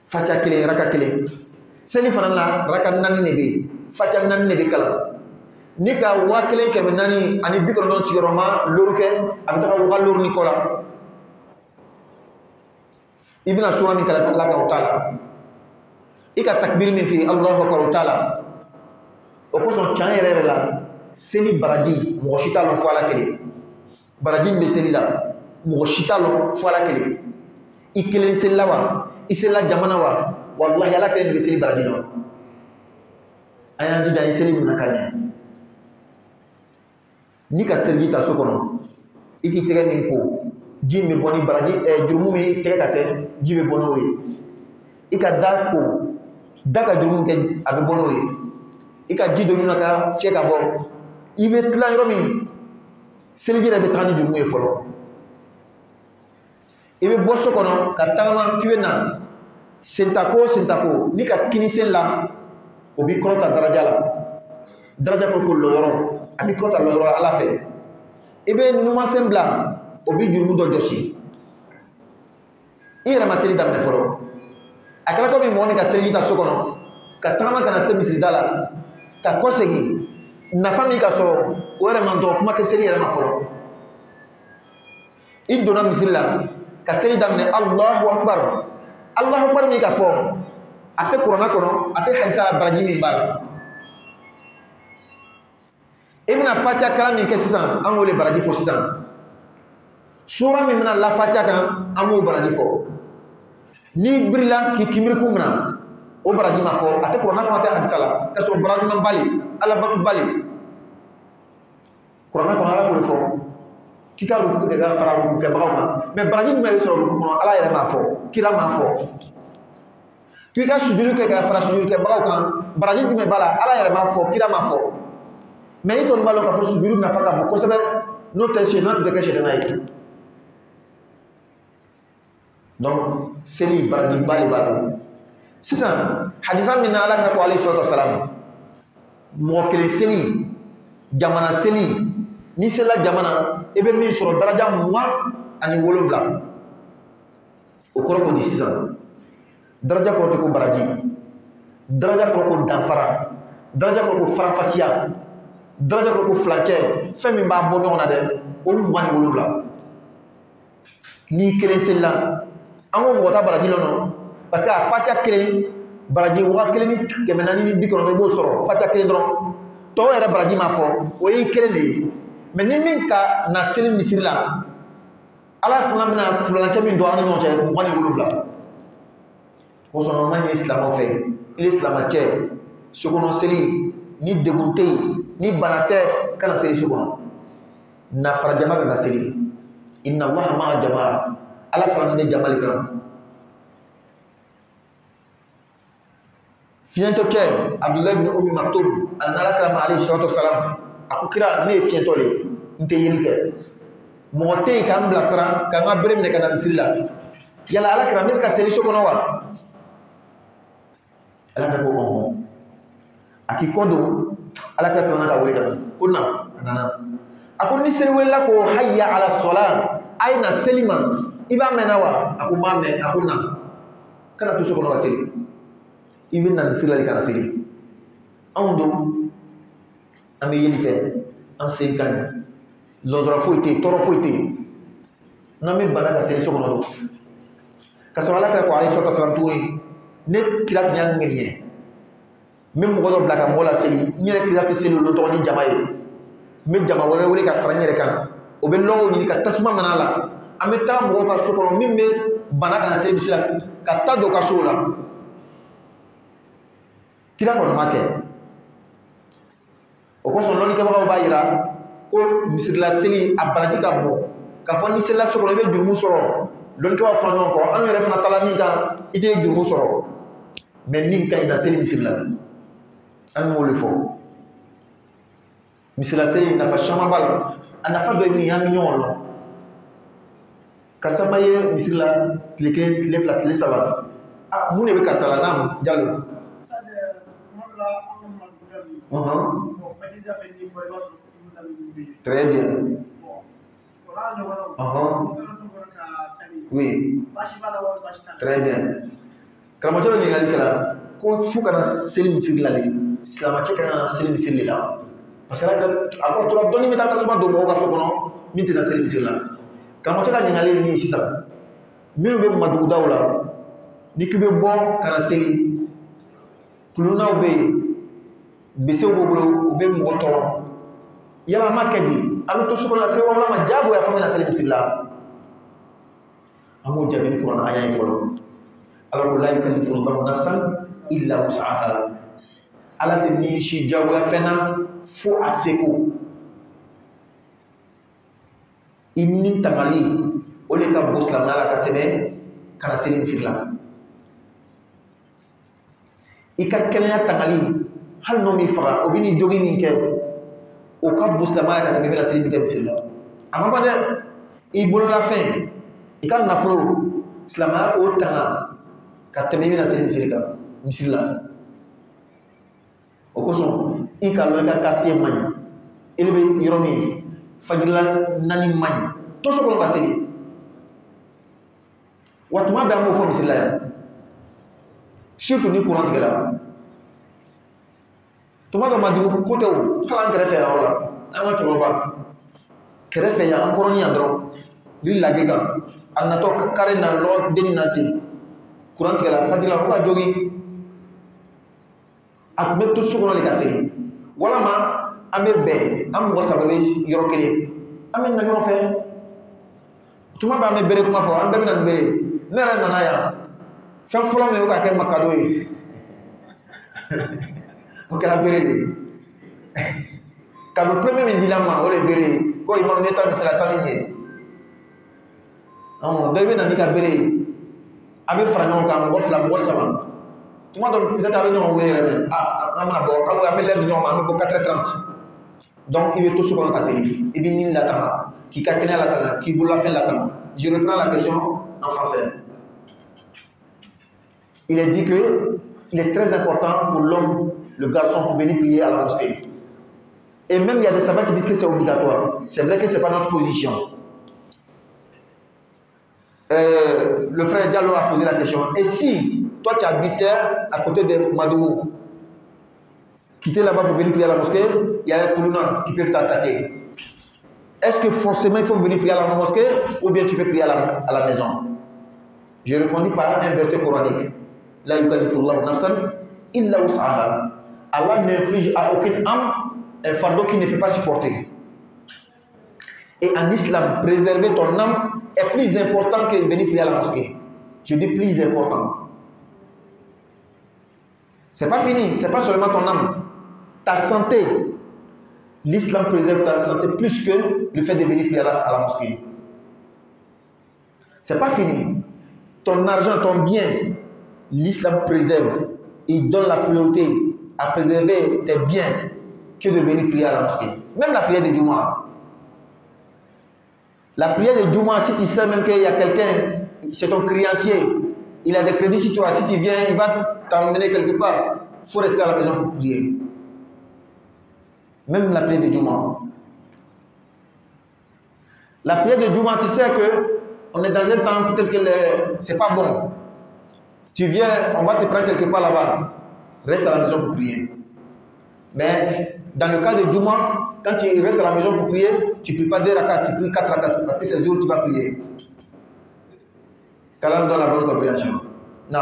fatiha kelen raka kelen seli fana la raka nani nebe fatiha nani nebe kala nika wa kelen 400 ani 90 sigoroma loruke amtaka wa lor ni kola ibna sura min kala Allah ka taala ika takbir min fi Allahu akbar taala o ko son can yɛrɛ la seli baraji mɔgɔ si t'a lɔn fo ala kelen baraji min bɛ seli la mɔgɔ si t'a lɔn fo ala kelen i kelen selila wa i selila jamana wa wallahi ala kelen bɛ seli baraji dɔn an y'an jija an ye seli minɛ ka ɲɛ ni ka seliji ta so kɔnɔ i k'i tɛgɛ min ko ji min bɛ bɔ ni baraji jurumu min tɛgɛ ka kɛ ji bɛ bɔ n'o ye i ka da ko da ka jurumu kɛ a bɛ bɔ n'o ye i ka ji doni na ka fiyɛ ka bɔ i bɛ tila yɔrɔ min seliji yɛrɛ bɛ taga ni jurumu ye fɔlɔ i bɛ bɔ so kɔnɔ ka tagama k'i bɛ na sentako sentako ni ka kini sen la o b'i kɔrɔta daraja la daraja ko lɔyɔrɔ a b'i kɔrɔta lɔyɔrɔ la ala fɛ i bɛ numansen bila o b'i jurumu dɔ jɔsi i yɛrɛ ma seli daminɛ fɔlɔ a kɛra komi mɔgɔ min ka seliji ta so kɔnɔ ka tagama ka na se misirida la ka kɔ segin nafa min ka sɔrɔ o yɛrɛ man dɔn kuma tɛ seli yɛrɛ ma fɔlɔ i donna misiri la ka seli daminɛ Allahu akbar Allahu akbar min ka fɔ a tɛ kuranna kɔnɔ a tɛ hadisa baraji min b'a la i bɛna fatiha kalan min kɛ sisan an b'o de baraji fɔ sisan sura min bɛna la fatiha kan an b'o baraji fɔ ni birila k'i kinbiriku minɛ o baraji ma fɔ a tɛ kuranna kɔnɔ a tɛ hadisa la ka sɔrɔ baraji man bali ala bato bali kuranna kɔnɔ ala b'o de fɔ k'i ka ruku de ka fara ruku kɛbagaw kan mais baraji jumɛn bɛ sɔrɔ ruku kɔnɔ ala yɛrɛ m'a fɔ kira m'a fɔ k'i ka sujudi kɛ ka fara sujudi kɛbagaw kan baraji jumɛn b'a la ala yɛrɛ m'a fɔ kira m'a fɔ mais i kɔni b'a dɔn k'a fɔ sujudi nafa ka bon kosɛbɛ n'o tɛ sɛdana tun tɛ kɛ sɛdana ye donc seli baraji ba de b'a la sisan hadisa min na ala kana ko alayhi salatu wasalam mɔgɔ kelen seli jamana seli ni selila jamana i bɛ min sɔrɔ daraja 27 o kɔrɔ ko di sisan daraja kɔrɔ tɛ ko baraji daraja kɔrɔ ko danfara daraja kɔrɔ ko farafasiya daraja kɔrɔ ko fulancɛ fɛn min b'a bɔ ɲɔgɔn na dɛ olu 27 ni kelen selila an ko mɔgɔ ta baraji lɔnɔ parce que a fatiha kelen baraji wa kelen ni kɛmɛ naani ni bi kɔnɔntɔn i b'o sɔrɔ fatiha kelen dɔrɔn tɔw yɛrɛ baraji m'a fɔ o ye kelen de ye mais ni min ka na seli misiri la ala fana bɛna fulancɛ min don aw ni ɲɔgɔn cɛ 27 kosɔn man ɲini silamɛw fɛ i ye silamɛcɛ sokɔnɔ seli ni degun tɛ yen ni bana tɛ kana seli so kɔnɔ na fara jama kan ka seli inna allaha ma'a jamaa ala fana bɛ jama le kan fiɲɛtɔ cɛ abdullahi ibn ummi maktum a nana alakira alayhi salatu wasalam a ko kira ne ye fiɲɛtɔ de n tɛ yeli kɛ mɔgɔ tɛ yen k'an bilasira k'an ka bere minɛ ka na misiri la yala alakira n bɛ se ka seli so kɔnɔ wa alakira ko ɔhɔn a k'i kɔ don alakira tilala ka wele daminɛ ko na a nana a ko ni seli welela ko hayya ala sɔla a ye na seli ma i b'a mɛnna wa a ko n b'a mɛn a ko na kana to so kɔnɔ ka seli i bɛ na misiri la de ka na seli anw don an bɛ yeli kɛ an sen ka ɲi lɔsɔrɔ foyi tɛ yen tɔɔrɔ foyi tɛ yen n'an bɛ bana ka seli so kɔnɔ don ka sɔrɔ alakira ko alayhi salatu wasalam tuguni ne kira tun y'a ŋɛniɲɛ n bɛ mɔgɔ dɔ bila ka mɔgɔ la seli n yɛrɛ kira tɛ seli olu tɔgɔ ni jama ye n bɛ jama wɛrɛ wele ka fara n yɛrɛ kan o bɛ lɔgɔw ɲini ka tasuma mana a la an bɛ taa mɔgɔw ka so kɔnɔ min bɛ bana ka na seli misiri la ka taa don u ka sow la kira kɔni ma kɛ o kosɔn lɔnnikɛbagaw b'a yira ko misirila seli a baraji ka bon k'a fɔ ni selila so kɔnɔ i bɛ jurumu sɔrɔ lɔnnikɛbagaw fara ɲɔgɔn kɔ an yɛrɛ fana taala min kan i tɛ jurumu sɔrɔ mais min ka ɲi na seli misiri la an m'o de fɔ misirila seli nafa caman b'a la a nafa dɔ ye min ye an bɛ ɲɔgɔn dɔn karisa ma ye misiri la tile kelen tile fila tile saba mun de bɛ karisa la naam Jalo très bien oui très bien karamɔgɔ bɛ ɲininkali kɛ la ko fo kana seli misiri la de silamɛcɛ ka na seli misiri de la parce que a ko tora dɔɔni bɛ taa tasuma don mɔgɔw ka so kɔnɔ min tɛ na seli misiri la karamɔgɔ ka ɲininkali ye min ye sisan minnu bɛ madugudaw la ni k'i bɛ bɔ ka na seli kulunnaw bɛ yen bisew b'u bolo u bɛ mɔgɔ tɔɔrɔ yala ma kɛ di an bɛ to so kɔnɔ la seli wawula ma diyagoya fo n bɛna seli misiri la an b'o jaabi ni kuranɛ aya ye fɔlɔ ala ko la yukallifu Allahu nafsan illa wus'aha ala tɛ ni si diyagoya fɛn na fo a seko i ni tangali o de ka bon silamɛya la ka tɛmɛ ka na seli misiri la i ka kɛnɛya tangali hali n'o m'i faga o bɛ ni jogi min kɛ o ka bon silamɛya ka tɛmɛ i bɛna seli min kɛ misiri la a ma ban dɛ i bololafɛn i ka nafolo silamɛya o tanga ka tɛmɛ i bɛna seli misiri kan misiri la o kosɔn i ka lɔn i ka quartier man ɲi i bɛ yɔrɔ min fajirila 4 man ɲi to so kɔnɔ ka seli wa tuma bɛɛ an b'o fɔ misiri la yan surtout ni courant tigɛla tuma dɔ ma jugu ko tɛ o hali an kɛrɛfɛ yan yɔrɔ la an ka cɛkɔrɔba kɛrɛfɛ yan an kɔrɔnin yan dɔrɔn ni lage kan a natɔ kare na lɔ denni na ten courant tigɛla fajirila o ka jogi a tun bɛ to so kɔnɔ de ka seli walama an bɛ bɛn an mɔgɔ 3 bɛ yɔrɔ kelen an bɛ na ɲɔgɔn fɛ tuma bɛ an bɛ bere kuma fɔ an bɛɛ bɛ na ni bere ne yɛrɛ nana yan fɛn fɔlɔ min o ka kɛ n ma cadeau ye o kɛra bere de ye cadeau premier min dila n ma o de ye bere ye ko imam ne ta misiri la taa ni ɲɛ dɔ i bɛ na n'i ka bere ye a bɛ fara ɲɔgɔn kan mɔgɔ 2 mɔgɔ 3 tuma dɔ peut-être a bɛ ɲɔgɔn wele yɛrɛ mɛ an bɛna bɔ an bɛ lɛn di ɲɔgɔn ma an bɛ bɔ 4h30 donc i bɛ to so kɔnɔ ka seli i bɛ ɲini latanga k'i ka kɛnɛya latanga k'i bololafɛn latanga je reprends la question en français. Il est dit que il est très important pour l'homme, le garçon, pour venir prier à la mosquée. Et même il y a des savants qui disent que c'est obligatoire. C'est vrai que ce n'est pas notre position. Le frère Diallo a posé la question. Et si toi tu habitais à côté de Madougou, quitter là-bas pour venir prier à la mosquée, il y a les Koulouna qui peuvent t'attaquer. Est-ce que forcément il faut venir prier à la mosquée ou bien tu peux prier à la maison? J'ai répondu par un verset coranique. La yukallifullahu nafsan illa wus'aha. Allah n'inflige à aucune âme un fardeau qu'il ne peut pas supporter. Et en islam, préserver ton âme est plus important que de venir prier à la mosquée. Je dis plus important. C'est pas fini, c'est pas seulement ton âme. Ta santé. L'islam préserve ta santé plus que le fait de venir prier à la mosquée. C'est pas fini. Ton argent, ton bien, l'islam préserve. Il donne la priorité à préserver tes biens que de venir prier à la mosquée. Même la prière de Jumu'ah. La prière de Jumu'ah, si tu sais même qu'il y a quelqu'un, c'est ton créancier, il a des crédits sur toi, si tu viens, il va t'emmener quelque part, il faut rester à la maison pour prier. Même la prière de Jumu'ah. La prière de Jumu'ah, tu sais que on est dans un temps peut-être que c'est pas bon. Tu viens, on va te prendre quelque part là-bas, reste à la maison pour prier. Mais dans le cas de Jumu'ah, quand tu restes à la maison pour prier, tu ne pries pas 2 rakats, tu pries 4 rakats, parce que c'est le jour où tu vas prier. Qu'Allah donne la bonne compréhension. Non.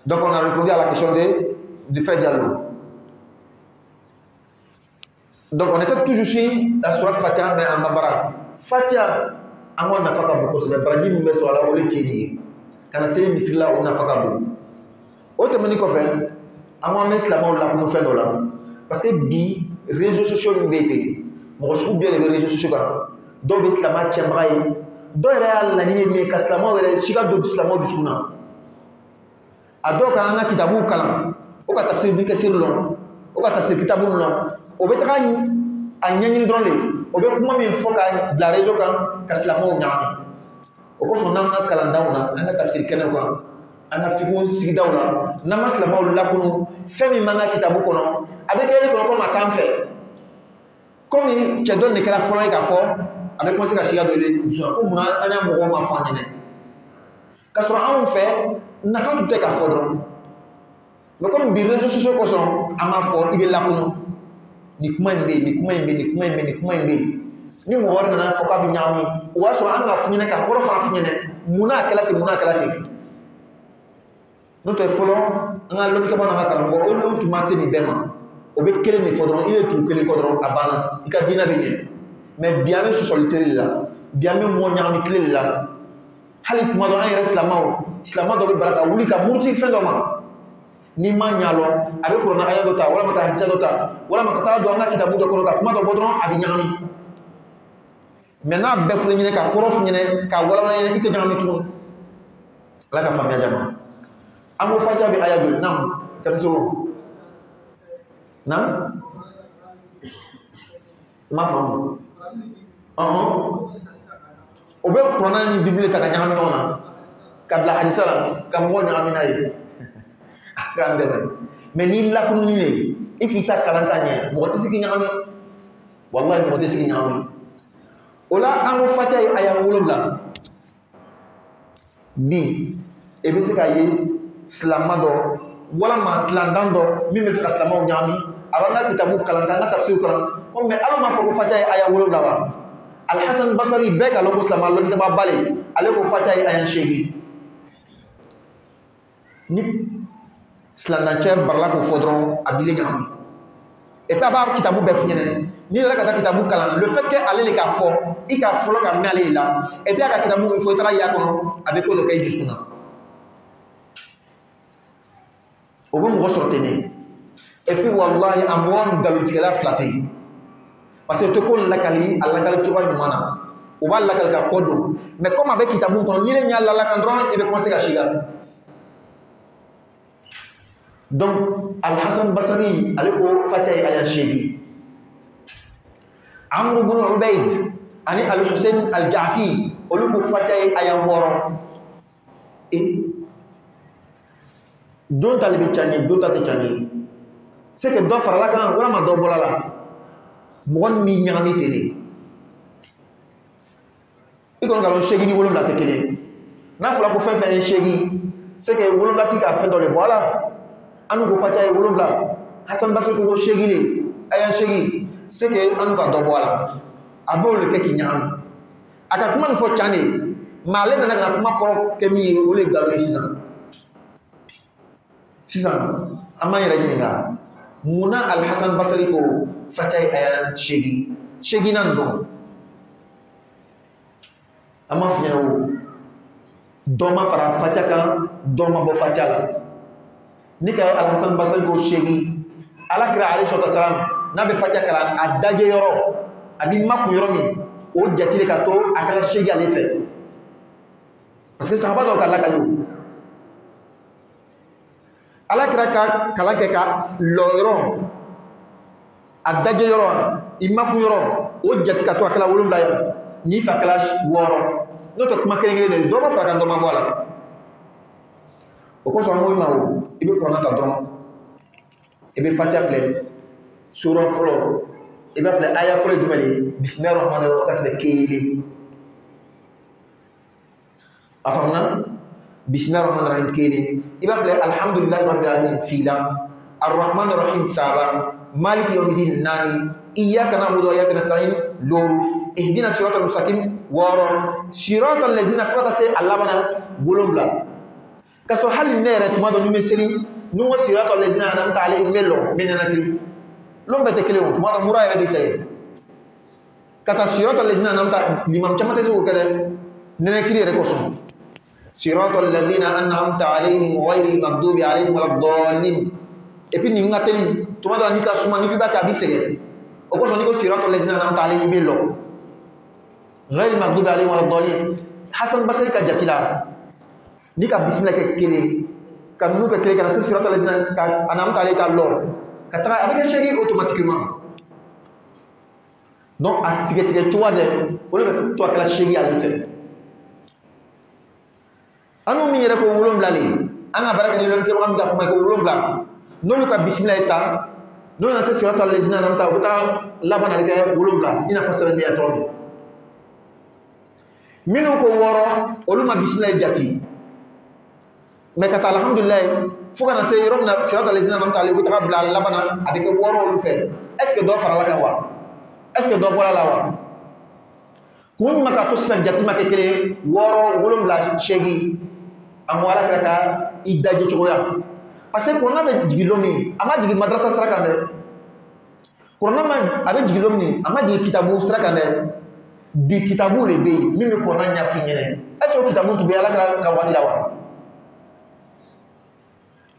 Donc on a répondu à la question de Frère Diallo. Donc on était toujours sur la sourate Fatiha, mais en Bambara. Fatiha, à moi, on n'a pas beaucoup. C'est le paradis, mais sur la volée qui est liée. Quand on s'est mis là, on n'a pas beaucoup. Autre chose qu'on fait, à moi, mais c'est on l'a pour nous faire là. Parce que les réseaux sociaux nous mettent. Moi, je trouve bien les réseaux sociaux. Donc, l'islam a tchembraï. Donc, la ligne mais qu'islam a chiga do l'islam du souna. Ado kana kitabu kalam. O ka tafsir bi kasir long. O ka tafsir kitabu long. O betra a nyanyini dronle. O be kuma min foka la réseau kan qu'islam o nyani. O ko so nanga kalandauna, anga tafsir kene ko. Anga figu sigdauna. Nama islam o lakunu. Femi manga kitabu kono. Avec elle, comme on attend fait. Comme tu donnes les fois et avec moi, c'est que je suis allé comme on a un moment à faire. Quand on fait, on a fait tout ce qu'il faut. Mais comme les réseaux sociaux sont à ma foi, il est là pour nous. Ni comment ni mo war na fa ka bi nyami wa so anga funyene ka ko fa funyene muna kalati no to folo anga lo ka bana ka ko o lo tuma se ni bema o be kele ni fodron il est tout kele kodron abana ika dina be ni mais bien me socialité là bien me mo nyami kele là hali tuma do ay islama do be baraka wuli ka murti fendo ma ni ma nyalo avec corona aya do ta wala maka hadisa do ta wala maka ta do anga kitabu do ko ka kuma do bodron abi nyami maintenant be fu nyine ka korof nyine ka wala nyine ite nyami tu la ka famia jama amu faja bi aya do nam kan so nam ma famu o be corona ni bible ta ka nyami ona ka bla hadisa la ka mo nyami nay mais ni la kun ni ikita kalantanye mo tisi ki nyami wallahi mo tisi ki nyami ola anu fatay aya wolula bi e be se ka ye slamado wala ma slandando mi me fika slamo nyami abanga kitabu kalantanga tafsir ko comme mais ala ma fa ko fatay aya wolula wa al hasan basri be ka lo muslima lo ni ba bale ale ko fatay aya shegi ni slandanche barla ko fodron abile nyami et puis aba kitabu be funyene ni la kata kitabu kalan le fait que aller les ka fo i ka folo ka me aller là et puis aka kitabu il faut tra ya kono avec ko le kay jusqu'una o bo mo sortene et puis wallahi amon galutikala flaté parce que to ko la kali alla kala tuba ni mana o ba la kala ka kodo mais comme avec kitabu kono ni le nyalla la kan droit et be commencer ka shiga. Donc, Al-Hassan Basri, aliko fatay aya shegi. Amr ibn Ubayd, ani Al-Hussein Al-Ja'fi, aliko fatay aya woro. Et don talibi chani, don tati chani. C'est que do farala kan wala ma do bolala. Mon mi nyami tene. Ikon galon shegi ni wolom la tekele. Na fula ko fen shegi. C'est que wolom la tika fen do le bola. Anu ko fatay wolumla Hassan Basri ko shegile ayan shegi c'est que anu ka dobo ala abol le ke kinyami aka kuma fo chane male na kuma ko kemi ole galo isisan sisan amma yara ɲininka munna Al-Hasan Basri ko faca aya shegi nan don amma fi ɲɛna o dɔ ma fara faca kan dɔ ma bɔ faca la ni ka Al-Hasan Basri ko shegi Alakira alayhi salatu wasalam n'a bɛ faca kalan a daje yɔrɔ a bi makun yɔrɔ min o jatile ka to a kɛra shegi ale fɛ parce que sahaba dɔw ka lakali Alakira ka kalan kɛ ka lɔ yɔrɔ a daje yɔrɔ i makun yɔrɔ o jati ka to a kɛra 7 ye n'i fa kɛra 6 n'o tɛ kuma kelen-kelen de dɔ ma fara kan dɔ ma bɔ a la o kosɔn an ko i ma o i bɛ kuranɛ ta dɔrɔn i bɛ faca filɛ sura fɔlɔ i b'a filɛ aya fɔlɔ jumɛn de bisimilahi rahmani rahim ka sɛbɛn kelen a faamuna bisimilahi rahmani rahim kelen i b'a filɛ alhamdulilahi rabbil alamin fila arrahmani rahim saba maliki yawmiddin naani iyyaka na'budu wa iyyaka nasta'in loru ihdina siratal mustaqim wɔɔrɔ siratal lazina fo ka se a labanna 7 ka sɔrɔ hali ne yɛrɛ tuma dɔ ni bɛ seli ni ko siratal lazina an'amta alayhim bɛ lɔ n bɛ nɛnɛkili lɔn bɛɛ tɛ kelen o tuma dɔ mura yɛrɛ bɛ sɛgɛn ka taa siratal lazina an'amta limam caman tɛ se k'o kɛ dɛ nɛnɛkili yɛrɛ kosɔn siratal lazina an'amta alayhim ghayril maghdubi alayhim waladdallin et puis nin ka teli tuma dɔ ni ka suma ni b'a kɛ a bɛ sɛgɛn o kosɔn ni ko siratal lazina an'amta alayhim bɛ lɔ ghayril maghdubi alayhim waladdallin Hasan Basri ka jati la ni ka bismillah kɛ kelen ka nunu kɛ kelen ka na se siratal lazina ka an'amta alayhim ka lɔ ka taga a bɛ kɛ shegi automatiquement donc a tigɛ cogoya dɛ olu bɛ to a kɛra shegi ale fɛ anu min yɛrɛ ko 7 le an ka baara kɛ ni lɔnni kɛbaga min ka kuma ye ko 7 n'olu ka bismillah ta n'olu na se siratal lazina an'amta u bɛ taa laban na bɛ kɛ 7 i n'a fɔ sɛbɛnniya cogo min minnu ko 6 olu ma bismillah jati mais ka taa alhamdulillah fo kana se yɔrɔ min na siratal lazina an'amta alayhim u bɛ taga bila laban na a bɛ kɛ 6 olu fɛ est ce que dɔ farala kan wa est ce que dɔ bɔra la wa kun jumɛn ka to sisan jati ma kɛ kelen 6 7 8 an ko Alakira ka i daje cogoya parce que kuranɛ bɛ jigin don min a ma jigin madrasa sira kan dɛ kuranɛ a bɛ jigin don min a ma jigin kitabu sira kan dɛ bi kitabu de bɛ yen min bɛ kuranɛ ɲɛf'i ɲɛna est ce que o kitabu tun bɛ Alakira ka waati la wa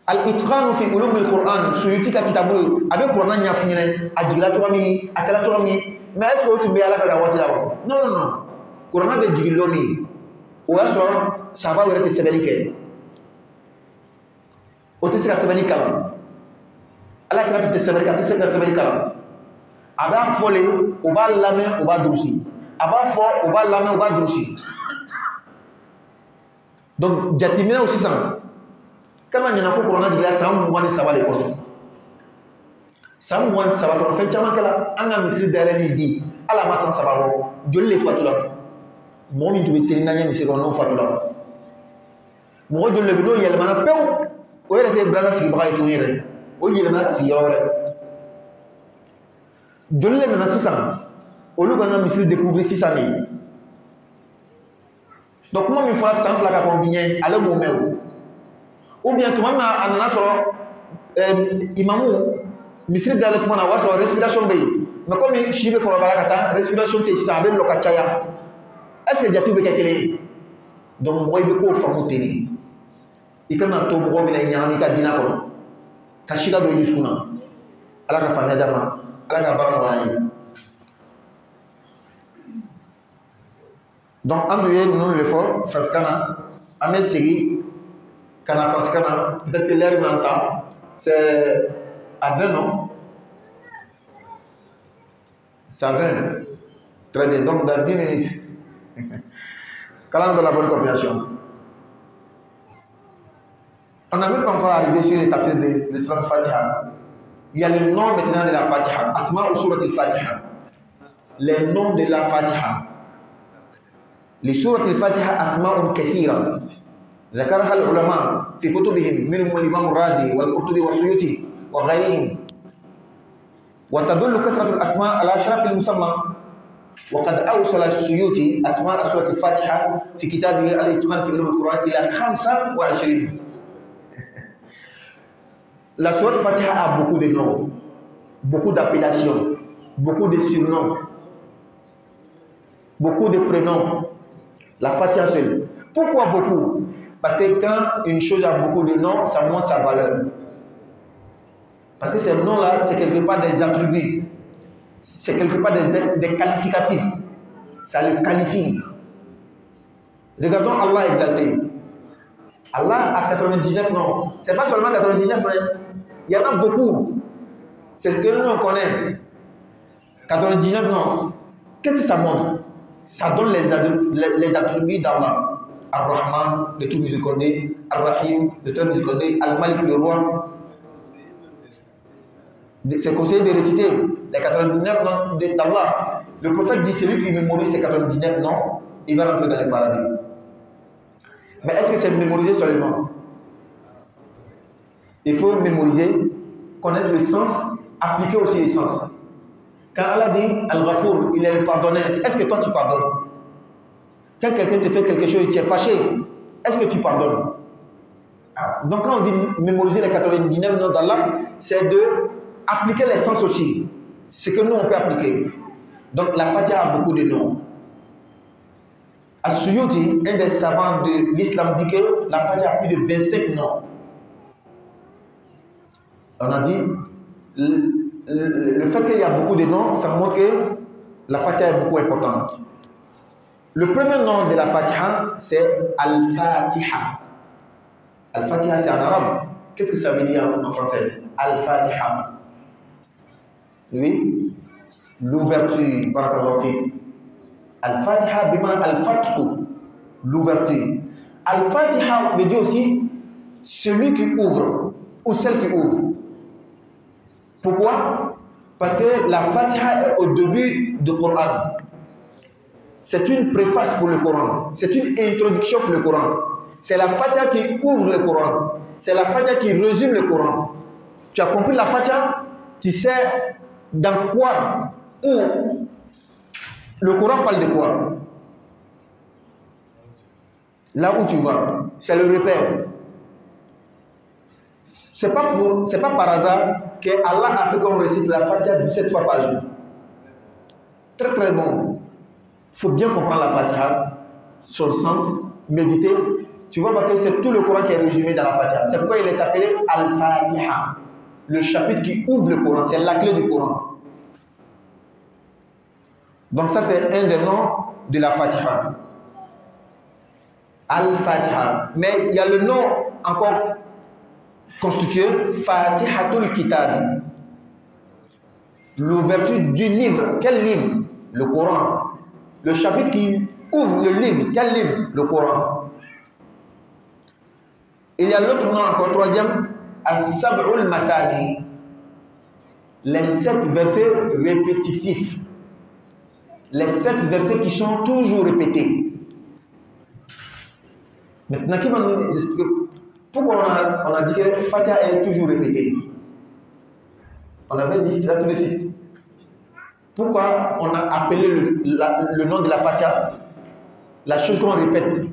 al-itqanu fi ulumil Qur'an Suyuti ka kitabu a bɛ kuranɛ ɲɛf'i ɲɛna a jigila cogo min a kɛra cogo min mais est ce que o tun bɛ Alakira ka waati la wa non kuranɛ bɛ jigin don min o y'a sɔrɔ sahaba yɛrɛ tɛ sɛbɛnni kɛ o tɛ se ka sɛbɛnni kalan Alakira tun tɛ sɛbɛnni kɛ a tɛ se ka sɛbɛnni kalan a b'a fɔ le o b'a lamɛn o b'a durusi a b'a fɔ o b'a lamɛn o b'a durusi donc jateminɛw sisan kana ɲɛna ko kuranɛ jigila san 23 de kɔnɔ san 23 kɔnɔ fɛn caman kɛla an ka misiri dayɛlɛli bi ala ma san 3 bɔ joli de fatula mɔgɔ min tun bɛ seli naani misiri kɔnɔ n'o fatula mɔgɔ joli de bɛ n'o yɛlɛmana pewu o yɛrɛ tɛ bulana sigibaga ye tuguni yɛrɛ o yɛlɛmana ka sigi yɔrɔ wɛrɛ joli de nana sisan olu kana misiri découvrir sisan de donc kuma min fɔra san 2 ka kɔn biɲɛ ale m'o mɛn ou bien tuma min na a nana sɔrɔ imamu misiri dayɛlɛ kuma na o b'a sɔrɔ respiration bɛ yen mais comme si bɛ kɔrɔbaya ka taa respiration tɛ sisan a bɛ lɔ ka caya est ce que jatiw bɛ kɛ kelen ye donc mɔgɔ i bɛ k'o faamu ten de i kana to mɔgɔw bɛna ɲagami i ka diinɛ kɔnɔ ka si ka don i dusukun na ala ka faamuya d'a ma ala ka baara nɔgɔya ye donc an tun ye ninnu de fɔ farisikan na an bɛ segin ka na farisikan na peut-être que l'heure bɛna ta c'est à 20 non c'est à 20 très bien donc dans 10 minutes Calan de la bonne compréhension. On n'a même pas encore arrivé sur les tafsirs de Surat al-Fatiha. Il y a le nom maintenant de la Fatiha. Asma ou Surat al-Fatiha. Les noms de la Fatiha. Les Surat al-Fatiha Asma kathira. ذكرها العلماء في كتبهم منهم الإمام الرازي والقرطبي والسيوطي وغيرهم وتدل كثرة الأسماء على أشرف المسمى وقد أوصل السيوطي أسماء سورة الفاتحة في كتابه الإتقان في علوم القرآن إلى 25 La sourate Fatiha a beaucoup de noms, beaucoup d'appellations, beaucoup de surnoms, beaucoup de prénoms. La Fatiha seule. Pourquoi beaucoup? Parce que quand une chose a beaucoup de noms, ça montre sa valeur. Parce que ces noms-là, c'est quelque part des attributs. C'est quelque part des qualificatifs. Ça le qualifie. Regardons Allah exalté. Allah a 99 noms. Ce n'est pas seulement 99, mais il y en a beaucoup. C'est ce que nous on connaît. 99 noms. Qu'est-ce que ça montre? Ça donne les attributs d'Allah. Ar-Rahman, le tout miséricordieux. Ar-Rahim, le très miséricordieux. Al-Malik, le roi. C'est conseillé de réciter les 99 noms d'Allah. Le prophète dit, celui qui mémorise ces 99 noms, il va rentrer dans le paradis. Mais est-ce que c'est mémoriser seulement? Il faut mémoriser, connaître le sens, appliquer aussi le sens. Quand Allah dit Al-Ghafour, il est le pardonneur, est-ce que toi tu pardonnes? Quand quelqu'un te fait quelque chose et tu es fâché, est-ce que tu pardonnes? Donc quand on dit mémoriser les 99 noms d'Allah, c'est de appliquer les sens aussi. Ce que nous on peut appliquer. Donc la Fatiha a beaucoup de noms. As-Suyuti, un des savants de l'islam, dit que la Fatiha a plus de 25 noms. On a dit, le fait qu'il y a beaucoup de noms, ça montre que la Fatiha est beaucoup importante. Le premier nom de la Fatiha, c'est Al-Fatiha. Al-Fatiha, c'est en arabe. Qu'est-ce que ça veut dire en français? Al-Fatiha. Oui, l'ouverture. Barakallahu fik. Al-Fatiha, bimana al-Fathu, l'ouverture. Al-Fatiha veut dire aussi celui qui ouvre ou celle qui ouvre. Pourquoi? Parce que la Fatiha est au début du Coran. C'est une préface pour le Coran. C'est une introduction pour le Coran. C'est la Fatiha qui ouvre le Coran. C'est la Fatiha qui résume le Coran. Tu as compris la Fatiha? Tu sais dans quoi ou le Coran parle de quoi? Là où tu vas, c'est le repère. C'est pas par hasard que Allah a fait qu'on récite la Fatiha 17 fois par jour. Très très bon. Il faut bien comprendre la Fatiha, son sens, méditer. Tu vois que c'est tout le Coran qui est résumé dans la Fatiha. C'est pourquoi il est appelé Al-Fatiha. Le chapitre qui ouvre le Coran, c'est la clé du Coran. Donc ça c'est un des noms de la Fatiha. Al-Fatiha. Mais il y a le nom encore constitué, Fatihatul Kitab. L'ouverture du livre. Quel livre? Le Coran. Le chapitre qui ouvre le livre. Quel livre? Le Coran. Il y a l'autre nom encore, troisième, As-Sab'ul Matani. Les 7 versets répétitifs. Les 7 versets qui sont toujours répétés. Maintenant, qui va nous expliquer pourquoi on a dit que Fatiha est toujours répétée? On avait dit ça tout de suite. Pourquoi on a appelé le nom de la Fatiha la chose qu'on répète?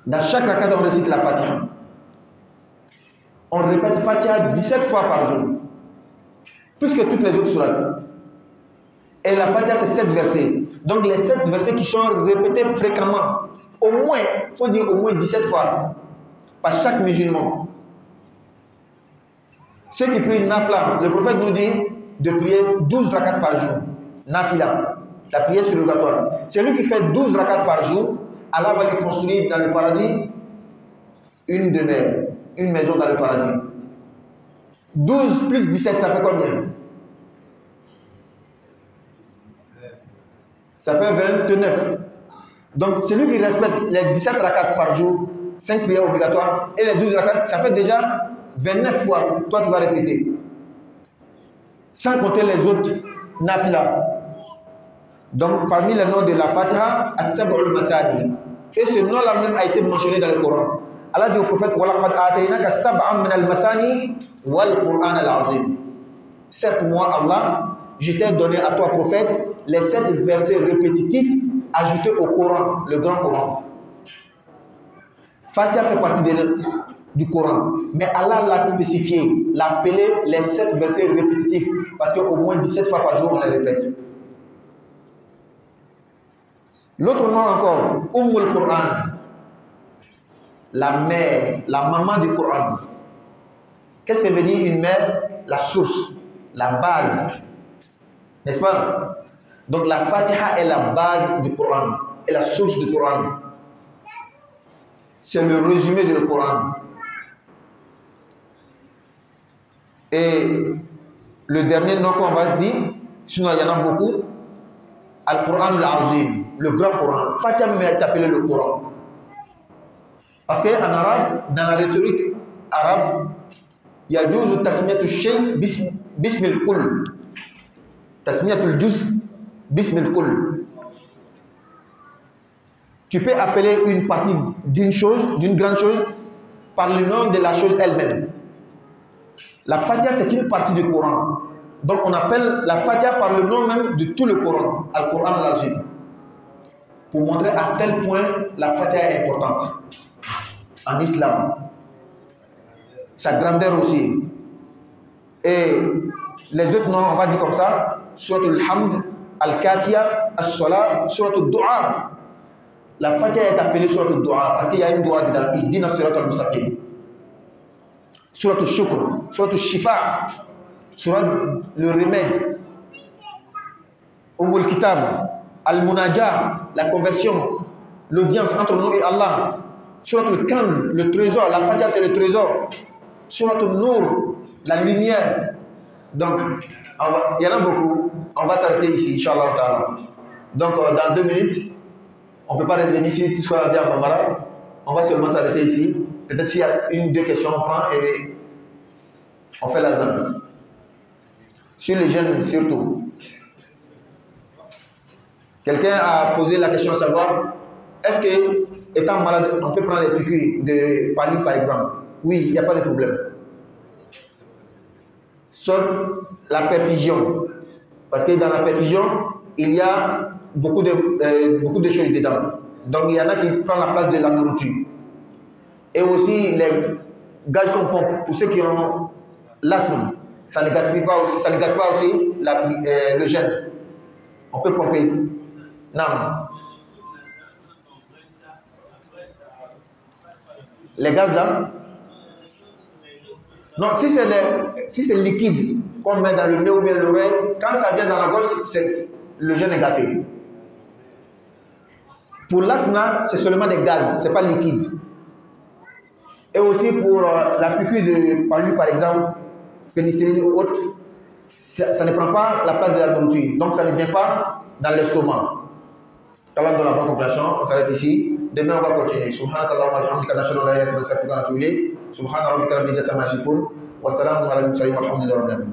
Dans chaque rakat, on récite la Fatiha. On répète Fatiha 17 fois par jour. Plus que toutes les autres sourates. Et la Fatiha, c'est 7 versets. Donc les 7 versets qui sont répétés fréquemment, au moins, il faut dire au moins 17 fois, par chaque musulman. Ceux qui prient Nafila, le prophète nous dit de prier 12 rakats par jour. Nafila, la prière surrogatoire. Celui qui fait 12 rakats par jour, Allah va lui construire dans le paradis une demeure, une maison dans le paradis. 12 plus 17, ça fait combien? Ça fait 29. Donc celui qui respecte les 17 rakats par jour, 5 prières obligatoires, et les 12 rakats, ça fait déjà 29 fois. Toi, tu vas répéter. Sans compter les autres nafila. Donc parmi les noms de la Fatiha, As-Sab'ul Matani. Et ce nom-là même a été mentionné dans le Coran. Allah dit au prophète, وَلَقَدْ آتَيْنَاكَ سَبْعًا مِنَ الْمَثَانِي وَالْقُرْآنَ الْعَظِيمِ. Certes, moi, Allah, je t'ai donné à toi, prophète, les 7 versets répétitifs ajoutés au Coran, le grand Coran. Fatiha fait partie du Coran, mais Allah l'a spécifié, l'a appelé les 7 versets répétitifs, parce qu'au moins 17 fois par jour on les répète. L'autre nom encore, Ummul Quran, la mère, la maman du Coran. Qu'est-ce que veut dire une mère? La source, la base, n'est-ce pas? Donc la Fatiha est la base du Coran, est la source du Coran. C'est le résumé du Coran. Et le dernier nom qu'on va dire, sinon il y en a beaucoup, Al-Quran al-Azim, le grand Coran. Fatiha même est appelé le Coran. Parce qu'en arabe, dans la rhétorique arabe, il y a juz tasmiyatul shay bismil kull. Tasmiyatul juz bismil kull. Tu peux appeler une partie d'une chose, d'une grande chose, par le nom de la chose elle-même. La Fatiha, c'est une partie du Coran. Donc on appelle la Fatiha par le nom même de tout le Coran, Al-Quran al-Azim. Pour montrer à tel point la Fatiha est importante en islam. Sa grandeur aussi. Et les autres noms, on va dire comme ça, Surat al-Hamd, Al-Kafiya, As-Salah, Surat al-Du'a. La Fatiha est appelée Surat al-Du'a parce qu'il y a une dua dedans. Il dit dans Surat al-Mustaqim. Surat al-Shukr, Surat al-Shifa, Surat le remède, Ummul Kitab, Al-Munajah, la conversion, l'audience entre nous et Allah. Surat al-Kanz, le trésor, la Fatiha c'est le trésor. Surat al-Nur, la lumière. Donc, il y en a beaucoup. On va s'arrêter ici, Inch'Allah ta'ala. Donc, dans 2 minutes, on ne peut pas revenir sur tout ce qu'on a dit à Bambara. On va seulement s'arrêter ici. Peut-être s'il y a 1 ou 2 questions, on prend et on fait la zone. Sur les jeunes surtout. Quelqu'un a posé la question de savoir, est-ce que, étant malade, on peut prendre les piqûres de palu par exemple? Oui, il n'y a pas de problème. Sauf la perfusion. Parce que dans la perfusion, il y a beaucoup de choses dedans. Donc il y en a qui prennent la place de la nourriture. Et aussi les gaz qu'on pompe, pour ceux qui ont l'asthme, ça ne gaspille pas aussi, ça ne gâte pas aussi le gène. On peut pomper ici. Non. Les gaz là? Non, si c'est liquide qu'on met dans le nez ou bien l'oreille, quand ça vient dans la gorge, le gène est gâté. Pour l'asthme, c'est seulement des gaz, ce n'est pas liquide. Et aussi pour la piqûre de palu, par exemple, pénicilline ou autre, ça ne prend pas la place de la nourriture. Donc ça ne vient pas dans l'estomac. Allah donne la bonne compréhension, on s'arrête ici. Demain, on va continuer. Subhanakallah wa bihamdika nashhadu an la ilaha illa anta nastaghfiruka wa natubu ilayk. Subhana rabbika rabbil izzati amma yasifun. Wa salamun ala al-mursalin walhamdulillahi rabbil alamin.